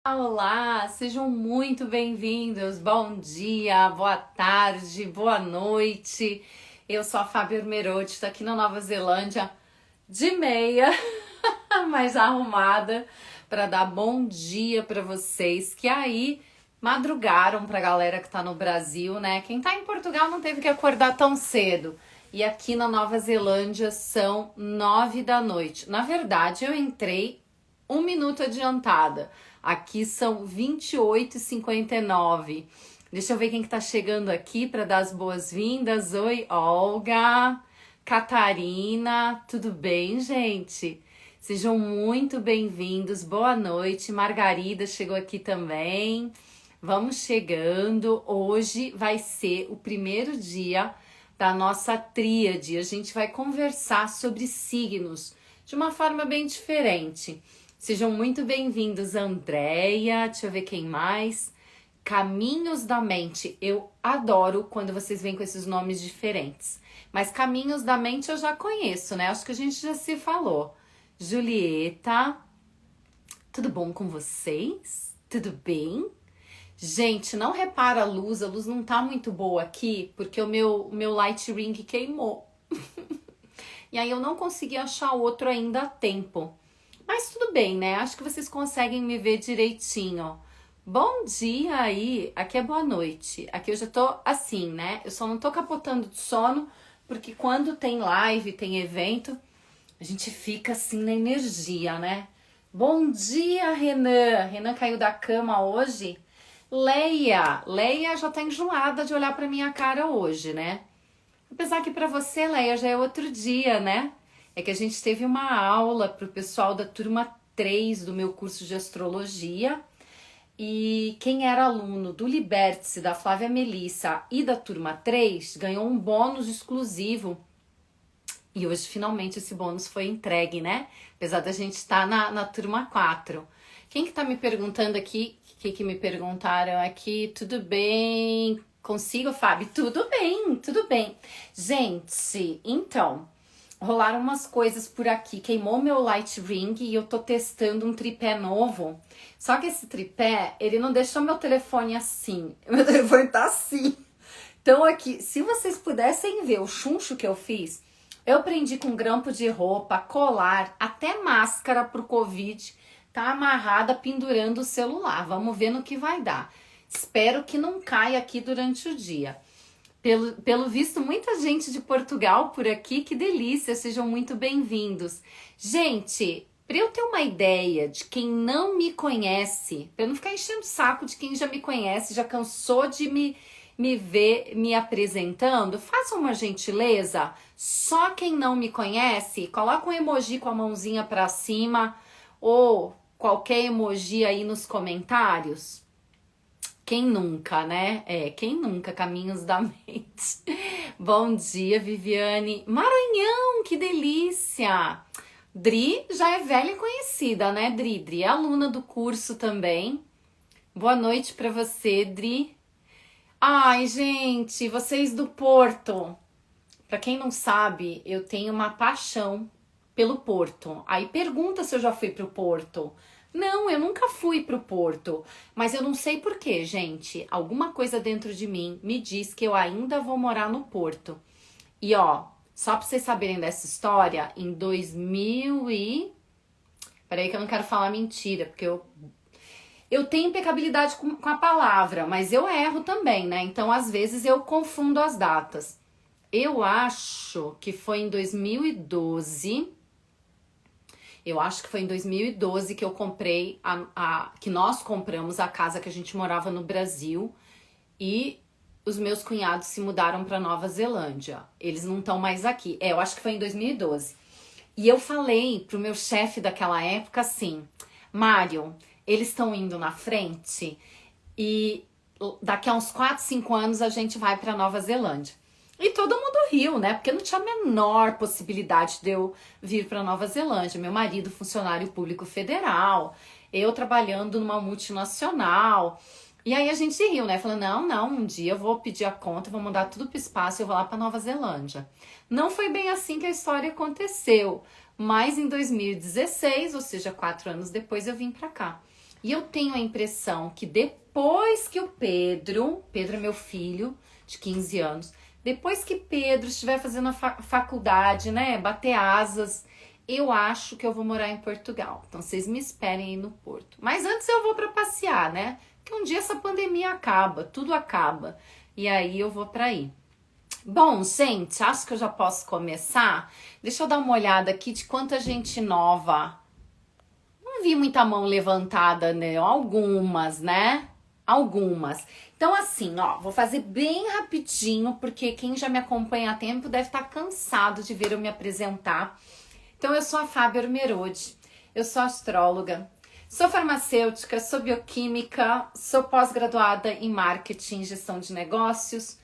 Olá, sejam muito bem-vindos. Bom dia, boa tarde, boa noite. Eu sou a Fábio Merodi, estou aqui na Nova Zelândia de meia, mais arrumada, para dar bom dia para vocês que aí madrugaram para a galera que tá no Brasil, né? Quem tá em Portugal não teve que acordar tão cedo. E aqui na Nova Zelândia são 9 da noite. Na verdade, eu entrei 1 minuto adiantada. Aqui são 28h59. Deixa eu ver quem que tá chegando aqui para dar as boas-vindas. Oi, Olga, Catarina, tudo bem, gente? Sejam muito bem-vindos. Boa noite. Margarida chegou aqui também. Vamos chegando. Hoje vai ser o primeiro dia da nossa tríade. A gente vai conversar sobre signos de uma forma bem diferente. Sejam muito bem-vindos, Andréia, deixa eu ver quem mais. Caminhos da Mente, eu adoro quando vocês vêm com esses nomes diferentes. Mas Caminhos da Mente eu já conheço, né? Acho que a gente já se falou. Julieta, tudo bom com vocês? Tudo bem? Gente, não repara a luz não tá muito boa aqui, porque o meu light ring queimou. E aí eu não consegui achar outro ainda a tempo. Mas tudo bem, né? Acho que vocês conseguem me ver direitinho. Bom dia aí. Aqui é boa noite. Aqui eu já tô assim, né? Eu só não tô capotando de sono, porque quando tem live, tem evento, a gente fica assim na energia, né? Bom dia, Renan. Renan caiu da cama hoje. Leia já tá enjoada de olhar pra minha cara hoje, né? Apesar que pra você, Leia, já é outro dia, né? É que a gente teve uma aula pro pessoal da turma 3 do meu curso de astrologia. E quem era aluno do Liberte-se, da Flávia Melissa e da turma 3 ganhou um bônus exclusivo. E hoje, finalmente, esse bônus foi entregue, né? Apesar da gente estar na turma 4. Quem que tá me perguntando aqui? Que me perguntaram aqui? Tudo bem? Consigo, Fábio? Tudo bem, tudo bem. Gente, então, rolaram umas coisas por aqui. Queimou meu light ring e eu tô testando um tripé novo. Só que esse tripé, ele não deixou meu telefone assim. Meu telefone tá assim. Então aqui, se vocês pudessem ver o chuncho que eu fiz, eu prendi com grampo de roupa, colar, até máscara pro Covid. Tá amarrada, pendurando o celular. Vamos ver no que vai dar. Espero que não caia aqui durante o dia. Pelo visto, muita gente de Portugal por aqui. Que delícia, sejam muito bem-vindos. Gente, para eu ter uma ideia de quem não me conhece, para eu não ficar enchendo o saco de quem já me conhece, já cansou de me ver me apresentando, faça uma gentileza. Só quem não me conhece, coloca um emoji com a mãozinha para cima ou qualquer emoji aí nos comentários. Quem nunca, né? Quem nunca? Caminhos da Mente. Bom dia, Viviane. Maranhão, que delícia! Dri já é velha e conhecida, né, Dri? Dri é aluna do curso também. Boa noite pra você, Dri. Ai, gente, vocês do Porto. Pra quem não sabe, eu tenho uma paixão pelo Porto. Aí pergunta se eu já fui pro Porto. Não, eu nunca fui pro Porto, mas eu não sei por quê, gente. Alguma coisa dentro de mim me diz que eu ainda vou morar no Porto. E ó, só pra vocês saberem dessa história, em 2000 e... Peraí que eu não quero falar mentira, porque eu tenho impecabilidade com a palavra, mas eu erro também, né? Então, às vezes, eu confundo as datas. Eu acho que foi em 2012... Eu acho que foi em 2012 que eu comprei, que nós compramos a casa que a gente morava no Brasil e os meus cunhados se mudaram para Nova Zelândia. Eles não estão mais aqui. Eu acho que foi em 2012. E eu falei pro meu chefe daquela época assim, Mário, eles estão indo na frente e daqui a uns 4, 5 anos a gente vai para Nova Zelândia. E todo mundo riu, né? Porque não tinha a menor possibilidade de eu vir para Nova Zelândia. Meu marido, funcionário público federal, eu trabalhando numa multinacional. E aí a gente riu, né? Falando, não, um dia eu vou pedir a conta, vou mandar tudo pro espaço e eu vou lá para Nova Zelândia. Não foi bem assim que a história aconteceu. Mas em 2016, ou seja, 4 anos depois, eu vim para cá. E eu tenho a impressão que depois que o Pedro é meu filho de 15 anos, depois que Pedro estiver fazendo a faculdade, né, bater asas, eu acho que eu vou morar em Portugal. Então vocês me esperem aí no Porto. Mas antes eu vou para passear, né? Porque um dia essa pandemia acaba, tudo acaba. E aí eu vou para aí. Bom, gente, acho que eu já posso começar. Deixa eu dar uma olhada aqui de quanta gente nova. Não vi muita mão levantada, né? Algumas, né? Algumas. Então, assim, ó, vou fazer bem rapidinho, porque quem já me acompanha há tempo deve estar cansado de ver eu me apresentar. Então, eu sou a Fábia Ormerode, eu sou astróloga, sou farmacêutica, sou bioquímica, sou pós-graduada em marketing e gestão de negócios,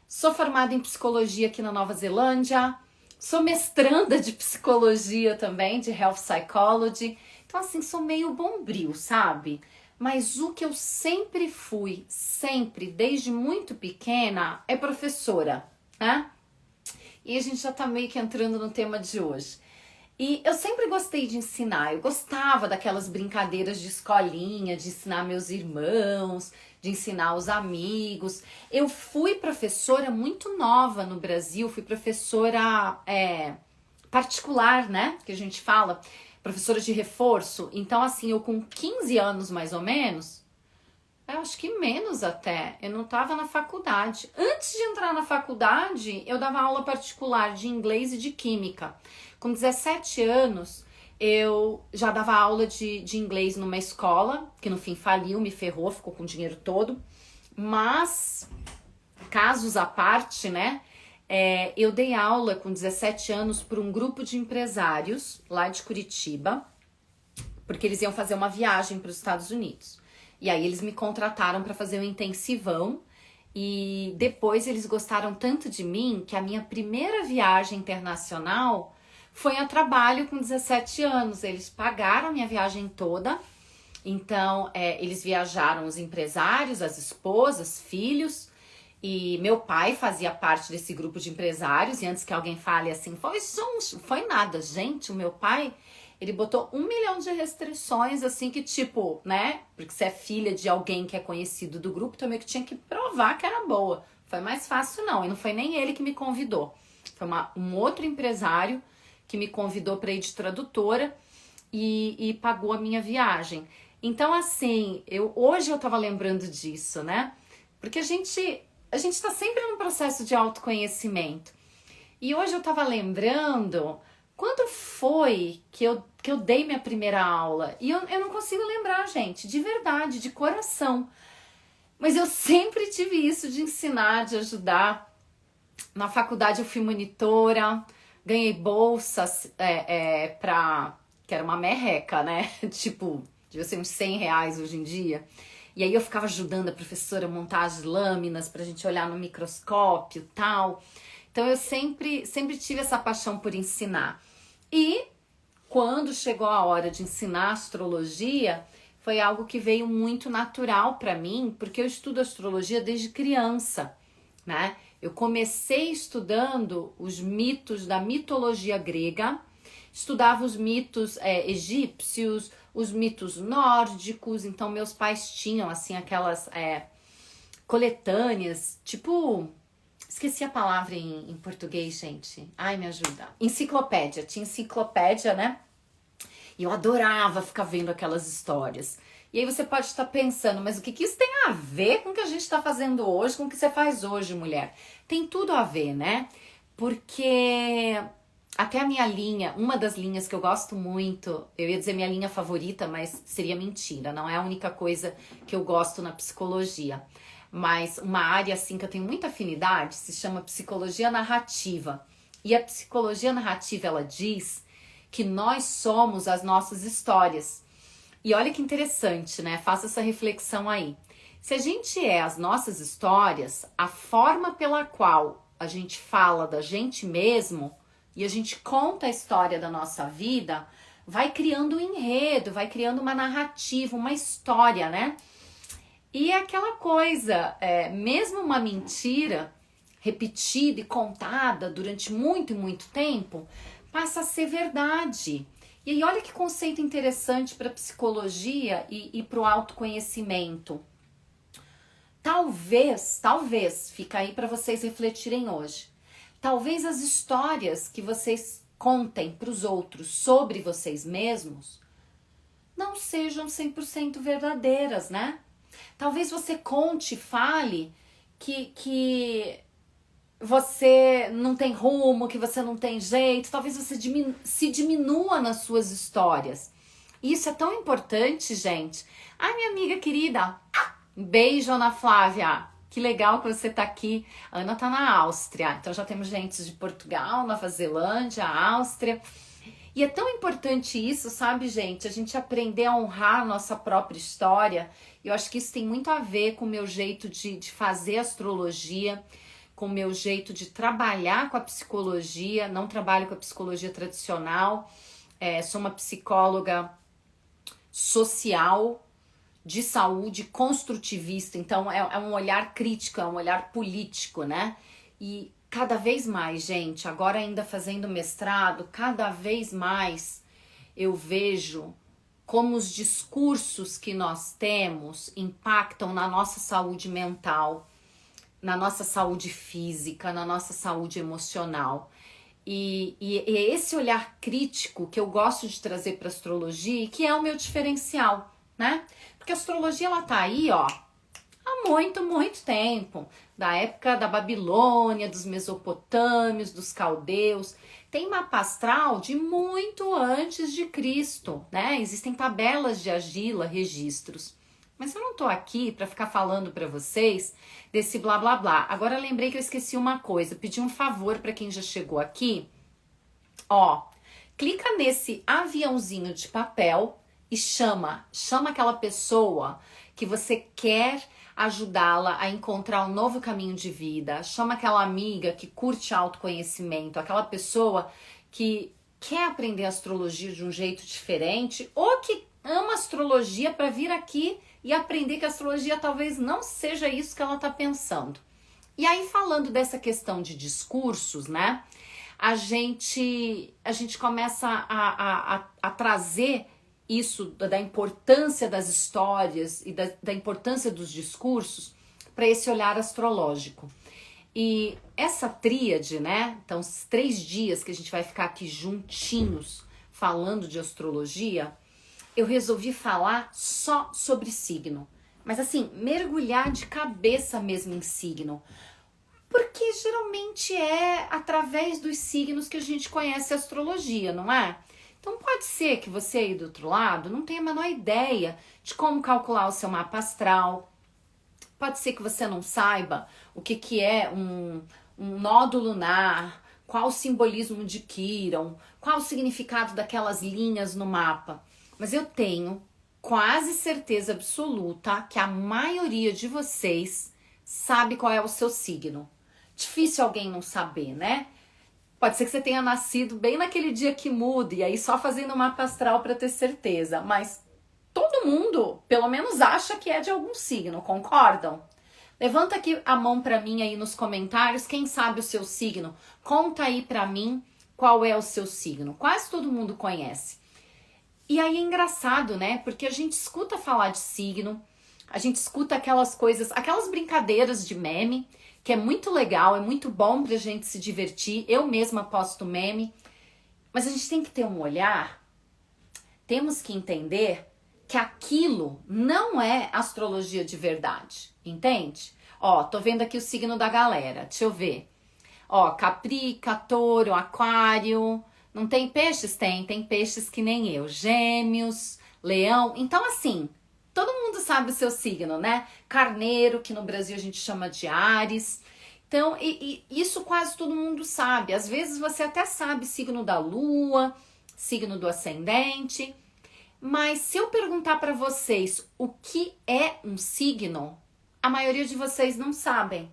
sou formada em psicologia aqui na Nova Zelândia, sou mestranda de psicologia também, de health psychology. Então, assim, sou meio bombril, sabe? Mas o que eu sempre fui, sempre, desde muito pequena, é professora, né? E a gente já tá meio que entrando no tema de hoje. E eu sempre gostei de ensinar, eu gostava daquelas brincadeiras de escolinha, de ensinar meus irmãos, de ensinar os amigos. Eu fui professora muito nova no Brasil, fui professora particular, né, que a gente fala, professora de reforço. Então, assim, eu com 15 anos mais ou menos, eu acho que menos até, eu não estava na faculdade. Antes de entrar na faculdade, eu dava aula particular de inglês e de química. Com 17 anos, eu já dava aula de inglês numa escola, que no fim faliu, me ferrou, ficou com o dinheiro todo. Mas, casos à parte, né? Eu dei aula com 17 anos para um grupo de empresários lá de Curitiba, porque eles iam fazer uma viagem para os Estados Unidos. E aí eles me contrataram para fazer um intensivão e depois eles gostaram tanto de mim que a minha primeira viagem internacional foi a trabalho com 17 anos. Eles pagaram a minha viagem toda. Então, eles viajaram, os empresários, as esposas, filhos. E meu pai fazia parte desse grupo de empresários. E antes que alguém fale assim, foi nada. Gente, o meu pai, ele botou 1 milhão de restrições, assim, que tipo, né? Porque você é filha de alguém que é conhecido do grupo, também que tinha que provar que era boa. Foi mais fácil, não. E não foi nem ele que me convidou. Foi um outro empresário que me convidou para ir de tradutora e pagou a minha viagem. Então, assim, hoje eu tava lembrando disso, né? Porque a gente tá sempre num processo de autoconhecimento. E hoje eu tava lembrando quando foi que eu dei minha primeira aula. E eu não consigo lembrar, gente, de verdade, de coração. Mas eu sempre tive isso de ensinar, de ajudar. Na faculdade eu fui monitora, ganhei bolsas que era uma merreca, né? Tipo, devia ser uns R$100 hoje em dia. E aí eu ficava ajudando a professora a montar as lâminas pra gente olhar no microscópio e tal. Então eu sempre tive essa paixão por ensinar. E quando chegou a hora de ensinar astrologia, foi algo que veio muito natural pra mim, porque eu estudo astrologia desde criança, né? Eu comecei estudando os mitos da mitologia grega, estudava os mitos egípcios, os mitos nórdicos. Então meus pais tinham assim aquelas coletâneas, tipo, esqueci a palavra em português, gente. Ai, me ajuda. Enciclopédia, tinha enciclopédia, né? E eu adorava ficar vendo aquelas histórias. E aí você pode estar pensando, mas o que isso tem a ver com o que a gente está fazendo hoje, com o que você faz hoje, mulher? Tem tudo a ver, né? Porque até a minha linha, uma das linhas que eu gosto muito, eu ia dizer minha linha favorita, mas seria mentira, não é a única coisa que eu gosto na psicologia. Mas uma área assim que eu tenho muita afinidade se chama psicologia narrativa. E a psicologia narrativa, ela diz que nós somos as nossas histórias. E olha que interessante, né? Faça essa reflexão aí. Se a gente é as nossas histórias, a forma pela qual a gente fala da gente mesmo e a gente conta a história da nossa vida, vai criando um enredo, vai criando uma narrativa, uma história, né? E é aquela coisa, mesmo uma mentira repetida e contada durante muito e muito tempo, passa a ser verdade. E aí olha que conceito interessante para psicologia e para o autoconhecimento. Talvez, fica aí para vocês refletirem hoje. Talvez as histórias que vocês contem para os outros sobre vocês mesmos não sejam 100% verdadeiras, né? Talvez você conte, fale que você não tem rumo, que você não tem jeito. Talvez você se diminua nas suas histórias. Isso é tão importante, gente. Ai, minha amiga querida, beijo, Ana Flávia. Que legal que você tá aqui. A Ana tá na Áustria, então já temos gente de Portugal, Nova Zelândia, Áustria. E é tão importante isso, sabe, gente? A gente aprender a honrar a nossa própria história. Eu acho que isso tem muito a ver com o meu jeito de fazer astrologia, com o meu jeito de trabalhar com a psicologia. Não trabalho com a psicologia tradicional. Sou uma psicóloga social, de saúde, construtivista. Então, é um olhar crítico, é um olhar político, né? E cada vez mais, gente, agora ainda fazendo mestrado, cada vez mais eu vejo como os discursos que nós temos impactam na nossa saúde mental, na nossa saúde física, na nossa saúde emocional. E é esse olhar crítico que eu gosto de trazer para a astrologia e que é o meu diferencial, né? Porque a astrologia, ela tá aí, ó, há muito, muito tempo. Da época da Babilônia, dos Mesopotâmios, dos caldeus. Tem mapa astral de muito antes de Cristo, né? Existem tabelas de argila, registros. Mas eu não tô aqui para ficar falando para vocês desse blá blá blá. Agora lembrei que eu esqueci uma coisa. Pedi um favor para quem já chegou aqui. Ó, clica nesse aviãozinho de papel e chama aquela pessoa que você quer ajudá-la a encontrar um novo caminho de vida. Chama aquela amiga que curte autoconhecimento, aquela pessoa que quer aprender astrologia de um jeito diferente ou que ama astrologia para vir aqui e aprender que a astrologia talvez não seja isso que ela está pensando. E aí, falando dessa questão de discursos, né? A gente começa a trazer isso da importância das histórias e da importância dos discursos para esse olhar astrológico. E essa tríade, né? Então, os 3 dias que a gente vai ficar aqui juntinhos falando de astrologia, eu resolvi falar só sobre signo. Mas assim, mergulhar de cabeça mesmo em signo. Porque geralmente é através dos signos que a gente conhece a astrologia, não é? Então pode ser que você aí do outro lado não tenha a menor ideia de como calcular o seu mapa astral. Pode ser que você não saiba o que é um nódo lunar, qual o simbolismo de Quirón, qual o significado daquelas linhas no mapa. Mas eu tenho quase certeza absoluta que a maioria de vocês sabe qual é o seu signo. Difícil alguém não saber, né? Pode ser que você tenha nascido bem naquele dia que muda e aí só fazendo o mapa astral para ter certeza. Mas todo mundo, pelo menos, acha que é de algum signo, concordam? Levanta aqui a mão para mim aí nos comentários, quem sabe o seu signo. Conta aí para mim qual é o seu signo. Quase todo mundo conhece. E aí é engraçado, né? Porque a gente escuta falar de signo, a gente escuta aquelas coisas, aquelas brincadeiras de meme, que é muito legal, é muito bom pra gente se divertir. Eu mesma posto meme, mas a gente tem que ter um olhar, temos que entender que aquilo não é astrologia de verdade, entende? Ó, tô vendo aqui o signo da galera, deixa eu ver. Ó, Caprica, Touro, Aquário, não tem peixes? Tem peixes que nem eu, Gêmeos, Leão, então assim... Todo mundo sabe o seu signo, né? Carneiro, que no Brasil a gente chama de Áries. Então, isso quase todo mundo sabe. Às vezes você até sabe signo da lua, signo do ascendente. Mas se eu perguntar para vocês o que é um signo, a maioria de vocês não sabem.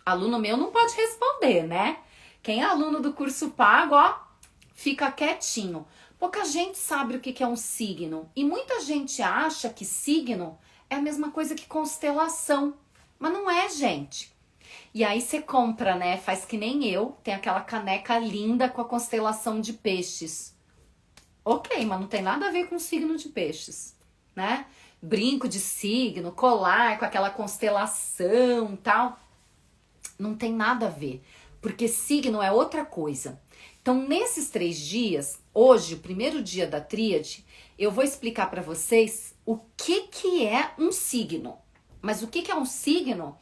Aluno meu não pode responder, né? Quem é aluno do curso pago, ó, fica quietinho. Pouca gente sabe o que é um signo e muita gente acha que signo é a mesma coisa que constelação, mas não é, gente. E aí você compra, né? Faz que nem eu, tem aquela caneca linda com a constelação de peixes. Ok, mas não tem nada a ver com o signo de peixes, né? Brinco de signo, colar com aquela constelação, tal, não tem nada a ver, porque signo é outra coisa. Então, nesses 3 dias, hoje, o primeiro dia da tríade, eu vou explicar para vocês o que é um signo. Mas o que é um signo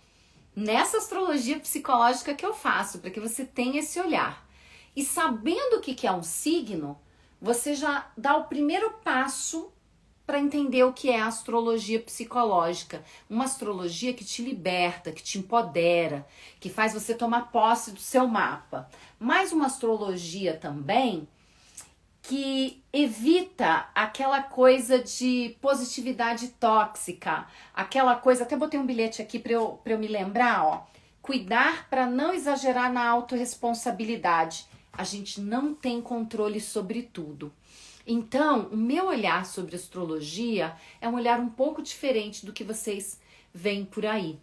nessa astrologia psicológica que eu faço, para que você tenha esse olhar. E sabendo o que é um signo, você já dá o primeiro passo para entender o que é a astrologia psicológica. Uma astrologia que te liberta, que te empodera, que faz você tomar posse do seu mapa. Mas uma astrologia também que evita aquela coisa de positividade tóxica, aquela coisa, até botei um bilhete aqui para eu me lembrar, ó, cuidar para não exagerar na autorresponsabilidade. A gente não tem controle sobre tudo. Então, o meu olhar sobre astrologia é um olhar um pouco diferente do que vocês veem por aí.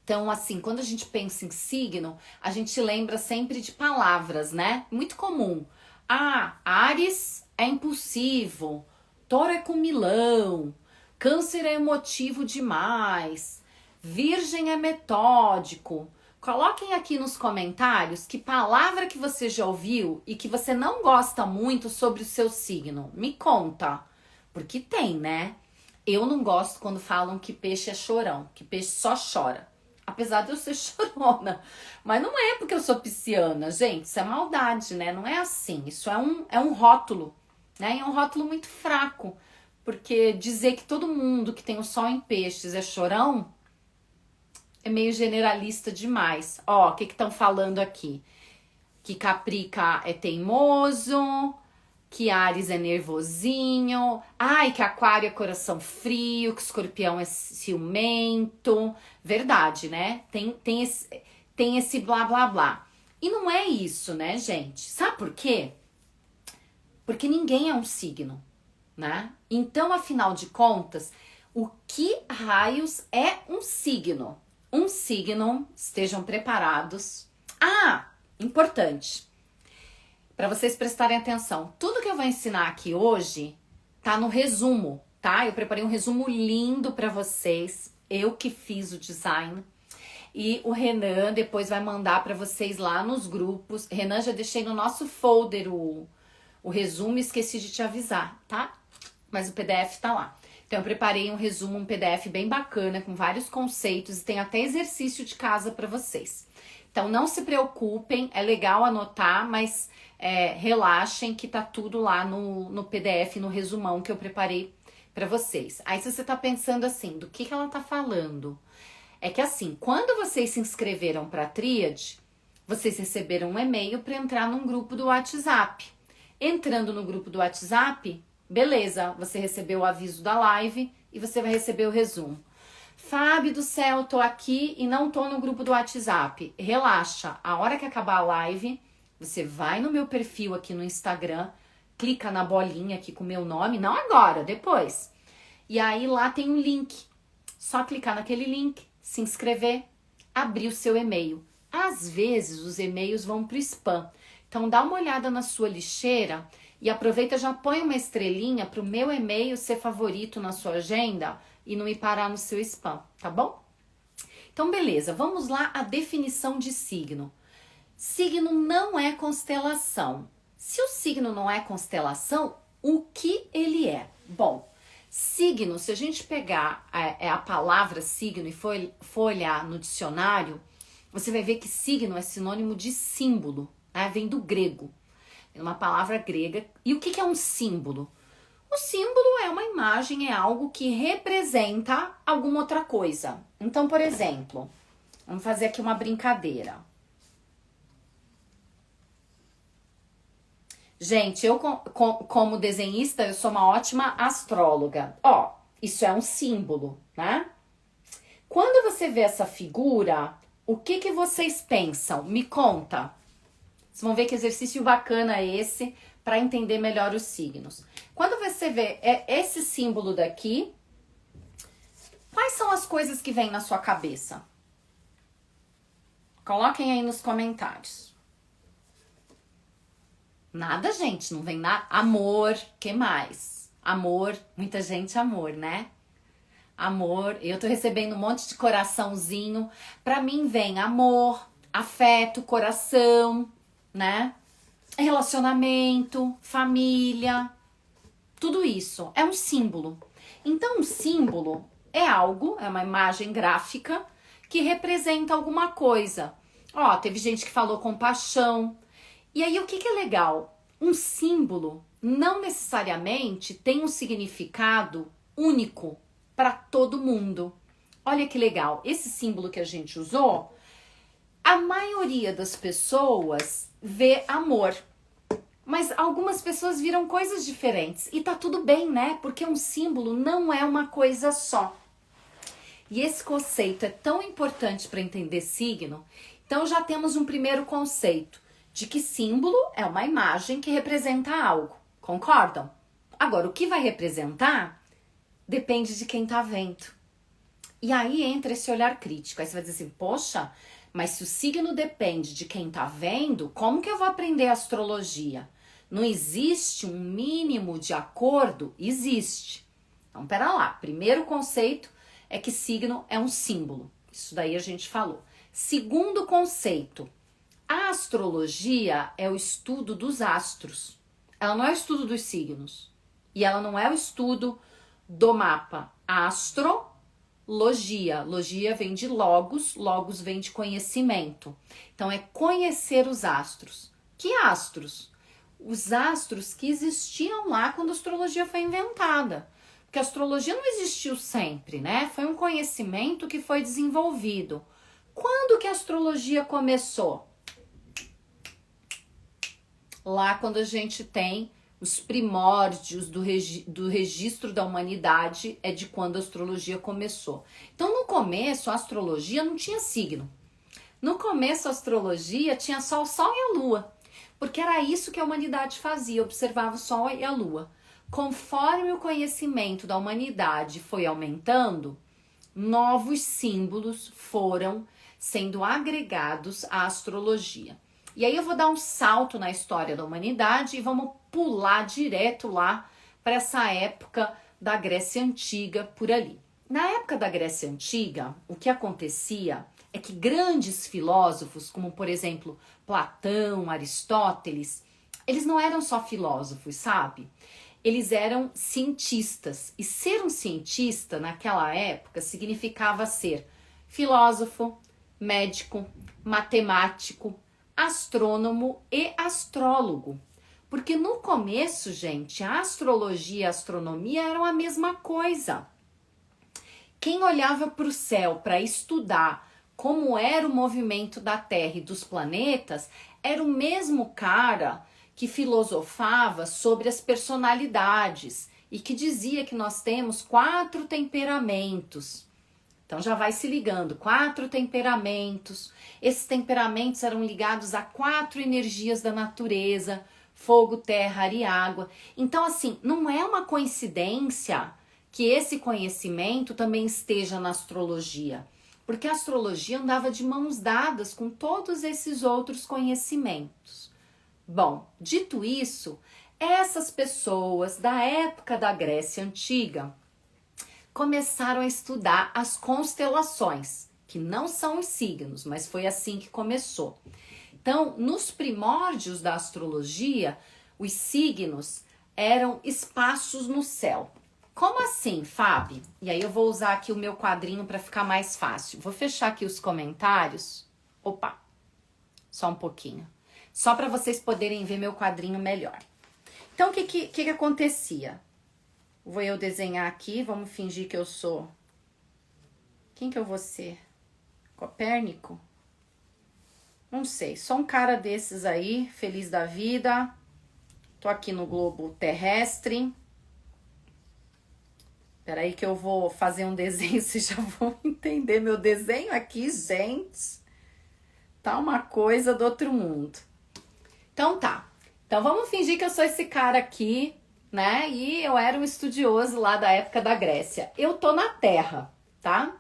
Então, assim, quando a gente pensa em signo, a gente lembra sempre de palavras, né? Muito comum. Ah, Áries é impulsivo, Touro é comilão, Câncer é emotivo demais, Virgem é metódico. Coloquem aqui nos comentários que palavra que você já ouviu e que você não gosta muito sobre o seu signo. Me conta, porque tem, né? Eu não gosto quando falam que peixe é chorão, que peixe só chora. Apesar de eu ser chorona. Mas não é porque eu sou pisciana, gente. Isso é maldade, né? Não é assim. Isso é um rótulo, né? E é um rótulo muito fraco. Porque dizer que todo mundo que tem o sol em peixes é chorão é meio generalista demais. Ó, o que estão falando aqui? Que Caprica é teimoso, que Áries é nervosinho, ai, que Aquário é coração frio, que Escorpião é ciumento. Verdade, né? Tem esse blá blá blá. E não é isso, né, gente? Sabe por quê? Porque ninguém é um signo, né? Então, afinal de contas, o que raios é um signo? Um signo, estejam preparados. Ah, importante, para vocês prestarem atenção. Tudo que eu vou ensinar aqui hoje tá no resumo, tá? Eu preparei um resumo lindo para vocês. Eu que fiz o design. E o Renan depois vai mandar para vocês lá nos grupos. Renan, já deixei no nosso folder o resumo, esqueci de te avisar, tá? Mas o PDF tá lá. Então eu preparei um resumo, um PDF bem bacana, com vários conceitos e tem até exercício de casa para vocês. Então não se preocupem, é legal anotar, mas relaxem que tá tudo lá no PDF, no resumão que eu preparei para vocês. Aí se você tá pensando assim, do que ela tá falando? É que assim, quando vocês se inscreveram para a Tríade, vocês receberam um e-mail para entrar num grupo do WhatsApp. Entrando no grupo do WhatsApp, beleza, você recebeu o aviso da live e você vai receber o resumo. Fábio do céu, tô aqui e não tô no grupo do WhatsApp. Relaxa, a hora que acabar a live, você vai no meu perfil aqui no Instagram, clica na bolinha aqui com o meu nome, não agora, depois. E aí lá tem um link. Só clicar naquele link, se inscrever, abrir o seu e-mail. Às vezes os e-mails vão pro spam. Então dá uma olhada na sua lixeira e aproveita, já põe uma estrelinha pro meu e-mail ser favorito na sua agenda e não ir parar no seu spam, tá bom? Então beleza, vamos lá a definição de signo. Signo não é constelação. Se o signo não é constelação, o que ele é? Bom, signo, se a gente pegar a palavra signo e for olhar no dicionário, você vai ver que signo é sinônimo de símbolo, né? Vem do grego, é uma palavra grega. E o que é um símbolo? O símbolo é uma imagem, é algo que representa alguma outra coisa. Então, por exemplo, vamos fazer aqui uma brincadeira. Gente, eu como desenhista, eu sou uma ótima astróloga. Ó, isso é um símbolo, né? Quando você vê essa figura, o que vocês pensam? Me conta. Vocês vão ver que exercício bacana é esse para entender melhor os signos. Quando você vê esse símbolo daqui, quais são as coisas que vêm na sua cabeça? Coloquem aí nos comentários. Nada, gente, não vem nada. Amor, que mais? Amor, muita gente amor, né? Amor, eu tô recebendo um monte de coraçãozinho. Pra mim vem amor, afeto, coração, né? Relacionamento, família, tudo isso é um símbolo. Então, um símbolo é algo, é uma imagem gráfica que representa alguma coisa. Ó, teve gente que falou compaixão. E aí, o que é legal? Um símbolo não necessariamente tem um significado único para todo mundo. Olha que legal, esse símbolo que a gente usou, a maioria das pessoas vê amor. Mas algumas pessoas viram coisas diferentes. E tá tudo bem, né? Porque um símbolo não é uma coisa só. E esse conceito é tão importante para entender signo. Então já temos um primeiro conceito de que símbolo é uma imagem que representa algo. Concordam? Agora, o que vai representar depende de quem tá vendo. E aí entra esse olhar crítico. Aí você vai dizer assim, poxa, mas se o signo depende de quem tá vendo, como que eu vou aprender astrologia? Não existe um mínimo de acordo? Existe. Então, pera lá. Primeiro conceito é que signo é um símbolo. Isso daí a gente falou. Segundo conceito, a astrologia é o estudo dos astros. Ela não é o estudo dos signos. E ela não é o estudo do mapa. Astrologia. Logia vem de logos, logos vem de conhecimento. Então é conhecer os astros. Que astros? Os astros que existiam lá quando a astrologia foi inventada. Porque a astrologia não existiu sempre, né? Foi um conhecimento que foi desenvolvido. Quando que a astrologia começou? Lá quando a gente tem os primórdios do registro da humanidade, é de quando a astrologia começou. Então, no começo, a astrologia não tinha signo. No começo, a astrologia tinha só o Sol e a Lua. Porque era isso que a humanidade fazia, observava o Sol e a Lua. Conforme o conhecimento da humanidade foi aumentando, novos símbolos foram sendo agregados à astrologia. E aí eu vou dar um salto na história da humanidade e vamos pular direto lá para essa época da Grécia Antiga, por ali. Na época da Grécia Antiga, o que acontecia é que grandes filósofos, como por exemplo Platão, Aristóteles, eles não eram só filósofos, sabe? Eles eram cientistas. E ser um cientista naquela época significava ser filósofo, médico, matemático, astrônomo e astrólogo. Porque no começo, gente, a astrologia e a astronomia eram a mesma coisa. Quem olhava para o céu para estudar como era o movimento da Terra e dos planetas era o mesmo cara que filosofava sobre as personalidades e que dizia que nós temos 4 temperamentos. Então já vai se ligando, 4 temperamentos. Esses temperamentos eram ligados a 4 energias da natureza, fogo, terra, ar e água. Então assim, não é uma coincidência que esse conhecimento também esteja na astrologia, porque a astrologia andava de mãos dadas com todos esses outros conhecimentos. Bom, dito isso, essas pessoas da época da Grécia Antiga começaram a estudar as constelações, que não são os signos, mas foi assim que começou. Então, nos primórdios da astrologia, os signos eram espaços no céu. Como assim, Fábio? E aí eu vou usar aqui o meu quadrinho para ficar mais fácil. Vou fechar aqui os comentários. Opa, só um pouquinho. Só para vocês poderem ver meu quadrinho melhor. Então, o que acontecia? Vou eu desenhar aqui, vamos fingir que eu sou... Quem que eu vou ser? Copérnico? Não sei, só um cara desses aí, feliz da vida. Tô aqui no globo terrestre. Peraí que eu vou fazer um desenho, vocês já vão entender. Meu desenho aqui, gente, tá uma coisa do outro mundo. Então tá, então vamos fingir que eu sou esse cara aqui, né? E eu era um estudioso lá da época da Grécia. Eu tô na Terra, tá?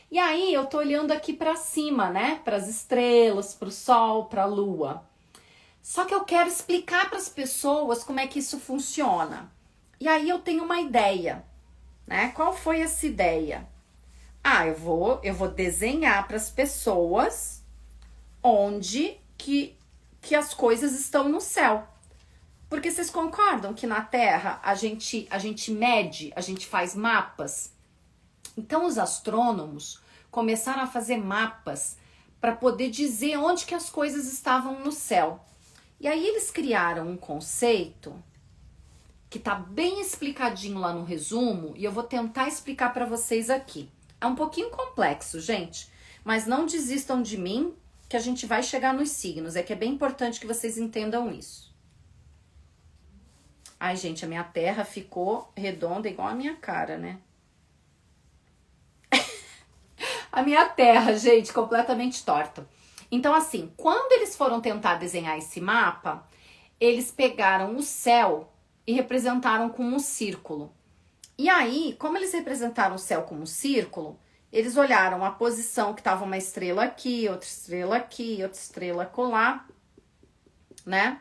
E aí eu tô olhando aqui pra cima, né? Para as estrelas, pro Sol, pra Lua. Só que eu quero explicar para as pessoas como é que isso funciona. E aí eu tenho uma ideia, né? Qual foi essa ideia? Eu vou desenhar para as pessoas onde que as coisas estão no céu. Porque vocês concordam que na Terra a gente mede, a gente faz mapas? Então os astrônomos começaram a fazer mapas para poder dizer onde que as coisas estavam no céu. E aí eles criaram um conceito que tá bem explicadinho lá no resumo e eu vou tentar explicar para vocês aqui. É um pouquinho complexo, gente, mas não desistam de mim que a gente vai chegar nos signos. É que é bem importante que vocês entendam isso. Ai, gente, a minha terra ficou redonda igual a minha cara, né? A minha terra, gente, completamente torta. Então, assim, quando eles foram tentar desenhar esse mapa, eles pegaram o céu e representaram com um círculo. E aí, como eles representaram o céu como um círculo, eles olharam a posição que estava uma estrela aqui, outra estrela acolá, né?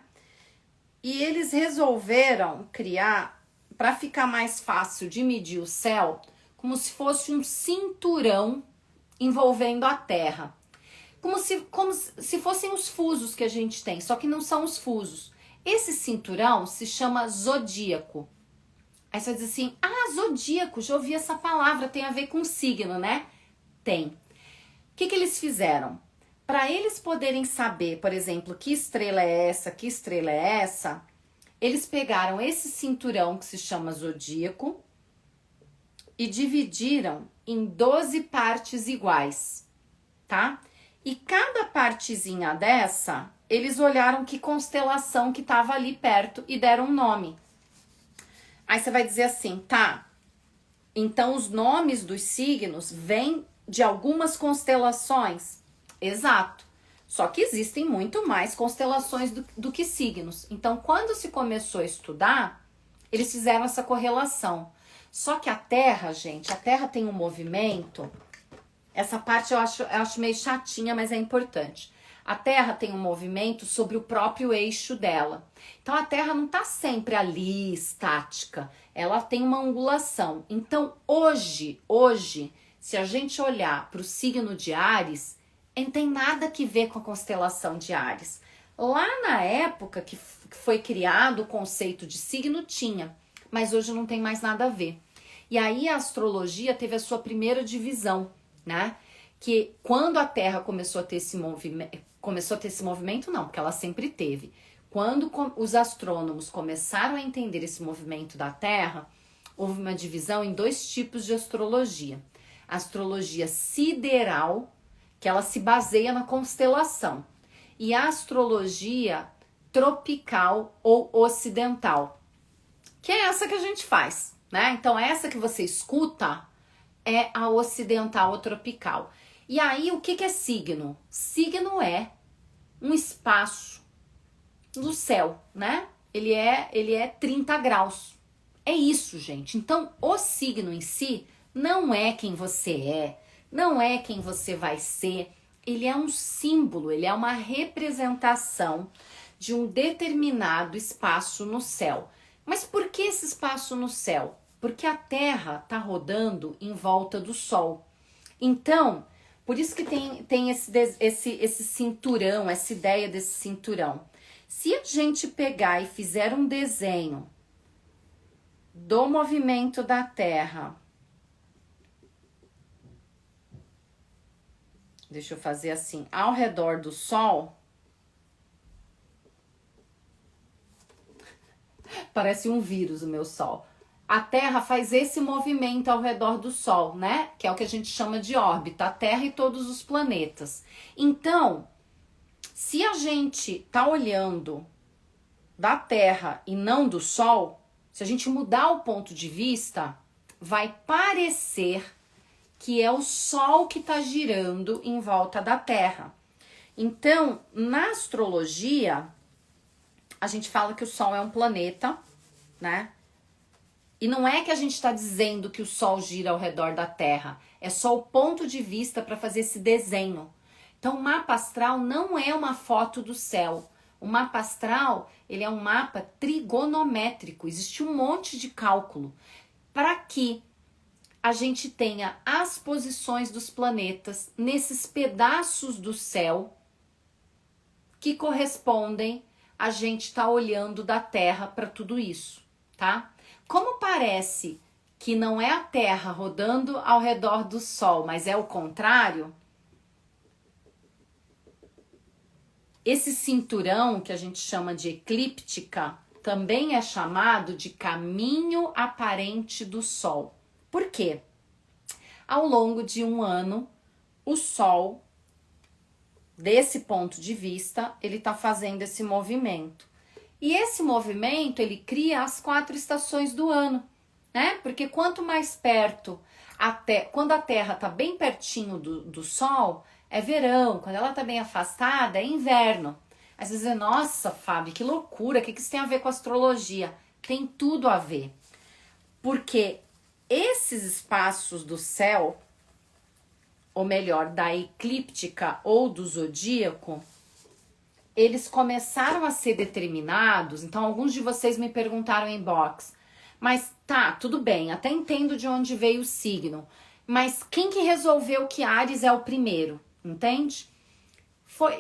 E eles resolveram criar, para ficar mais fácil de medir o céu, como se fosse um cinturão envolvendo a Terra. Como se fossem os fusos que a gente tem, só que não são os fusos. Esse cinturão se chama zodíaco. Aí você vai dizer assim, zodíaco, já ouvi essa palavra, tem a ver com signo, né? Tem. O que eles fizeram? Para eles poderem saber, por exemplo, que estrela é essa, eles pegaram esse cinturão que se chama zodíaco e dividiram em 12 partes iguais, tá? E cada partezinha dessa, eles olharam que constelação que estava ali perto e deram um nome. Aí você vai dizer assim, tá, então os nomes dos signos vêm de algumas constelações? Exato. Só que existem muito mais constelações do que signos. Então, quando se começou a estudar, eles fizeram essa correlação. Só que a Terra, gente, a Terra tem um movimento. Essa parte eu acho meio chatinha, mas é importante. A Terra tem um movimento sobre o próprio eixo dela. Então, a Terra não está sempre ali, estática. Ela tem uma angulação. Então, hoje, se a gente olhar para o signo de Áries, não tem nada que ver com a constelação de Áries. Lá na época que foi criado o conceito de signo, tinha. Mas hoje não tem mais nada a ver. E aí a astrologia teve a sua primeira divisão, né? Que quando a Terra começou a ter esse movimento, não, porque ela sempre teve. Quando os astrônomos começaram a entender esse movimento da Terra, houve uma divisão em 2 tipos de astrologia. A astrologia sideral, que ela se baseia na constelação, e a astrologia tropical ou ocidental, que é essa que a gente faz, né? Então, essa que você escuta é a ocidental ou tropical. E aí, o que é signo? Signo é um espaço no céu, né? Ele é 30 graus. É isso, gente. Então, o signo em si não é quem você é, não é quem você vai ser. Ele é um símbolo, ele é uma representação de um determinado espaço no céu. Mas por que esse espaço no céu? Porque a Terra está rodando em volta do Sol. Então, por isso que tem esse cinturão, essa ideia desse cinturão. Se a gente pegar e fizer um desenho do movimento da Terra, deixa eu fazer assim, ao redor do Sol, parece um vírus o meu Sol. A Terra faz esse movimento ao redor do Sol, né? Que é o que a gente chama de órbita, a Terra e todos os planetas. Então, se a gente tá olhando da Terra e não do Sol, se a gente mudar o ponto de vista, vai parecer que é o Sol que está girando em volta da Terra. Então, na astrologia, a gente fala que o Sol é um planeta, né? E não é que a gente está dizendo que o Sol gira ao redor da Terra, é só o ponto de vista para fazer esse desenho. Então, o mapa astral não é uma foto do céu. O mapa astral, ele é um mapa trigonométrico, existe um monte de cálculo para que a gente tenha as posições dos planetas nesses pedaços do céu que correspondem a gente estar olhando da Terra para tudo isso, tá? Como parece que não é a Terra rodando ao redor do Sol, mas é o contrário, esse cinturão que a gente chama de eclíptica também é chamado de caminho aparente do Sol. Por quê? Ao longo de um ano, o Sol, desse ponto de vista, ele está fazendo esse movimento. E esse movimento, ele cria as 4 estações do ano, né? Porque quanto mais perto, quando a Terra está bem pertinho do Sol, é verão. Quando ela está bem afastada, é inverno. Às vezes, nossa, Fábio, que loucura, o que isso tem a ver com astrologia? Tem tudo a ver. Porque esses espaços do céu, ou melhor, da eclíptica ou do zodíaco, eles começaram a ser determinados. Então, alguns de vocês me perguntaram em box, mas tá, tudo bem, até entendo de onde veio o signo, mas quem que resolveu que Áries é o primeiro, entende?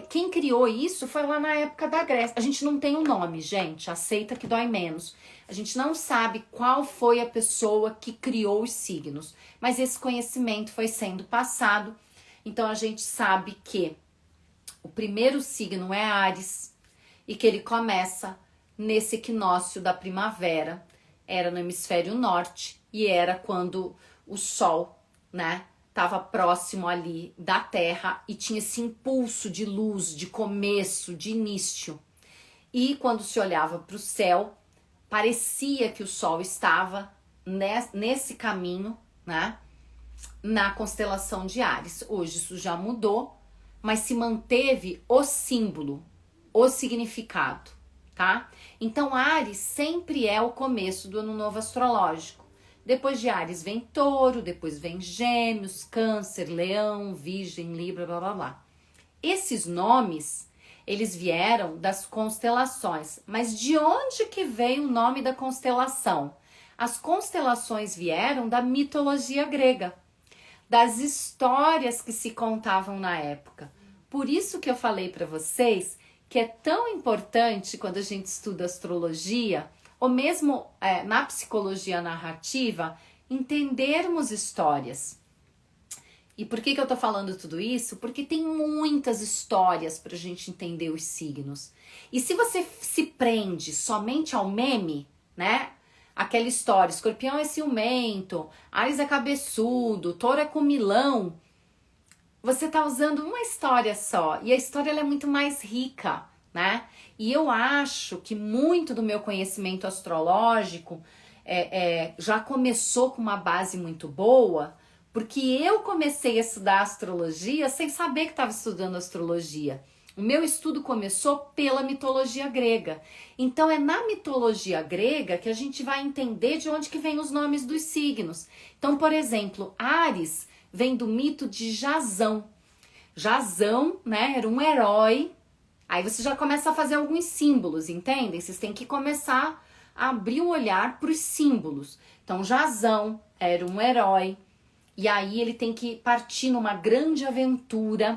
Quem criou isso foi lá na época da Grécia. A gente não tem um nome, gente, aceita que dói menos. A gente não sabe qual foi a pessoa que criou os signos, mas esse conhecimento foi sendo passado. Então a gente sabe que o primeiro signo é Áries e que ele começa nesse equinócio da primavera. Era no hemisfério norte e era quando o Sol, né, estava próximo ali da Terra e tinha esse impulso de luz, de começo, de início. E quando se olhava para o céu, parecia que o Sol estava nesse caminho, né, na constelação de Áries. Hoje isso já mudou, mas se manteve o símbolo, o significado, tá? Então Áries sempre é o começo do ano novo astrológico. Depois de Áries vem Touro, depois vem Gêmeos, Câncer, Leão, Virgem, Libra, blá blá blá. Esses nomes, eles vieram das constelações. Mas de onde que veio o nome da constelação? As constelações vieram da mitologia grega, das histórias que se contavam na época. Por isso que eu falei para vocês que é tão importante quando a gente estuda astrologia, ou mesmo na psicologia narrativa, entendermos histórias. E por que eu tô falando tudo isso? Porque tem muitas histórias pra gente entender os signos. E se você se prende somente ao meme, né? Aquela história, Escorpião é ciumento, Áries é cabeçudo, Touro é comilão. Você tá usando uma história só. E a história ela é muito mais rica, né? E eu acho que muito do meu conhecimento astrológico já começou com uma base muito boa, porque eu comecei a estudar astrologia sem saber que estava estudando astrologia. O meu estudo começou pela mitologia grega. Então é na mitologia grega que a gente vai entender de onde que vem os nomes dos signos. Então, por exemplo, Áries vem do mito de Jasão. Jasão, né, era um herói. Aí você já começa a fazer alguns símbolos, entendem? Vocês têm que começar a abrir o olhar para os símbolos. Então, Jasão era um herói. E aí ele tem que partir numa grande aventura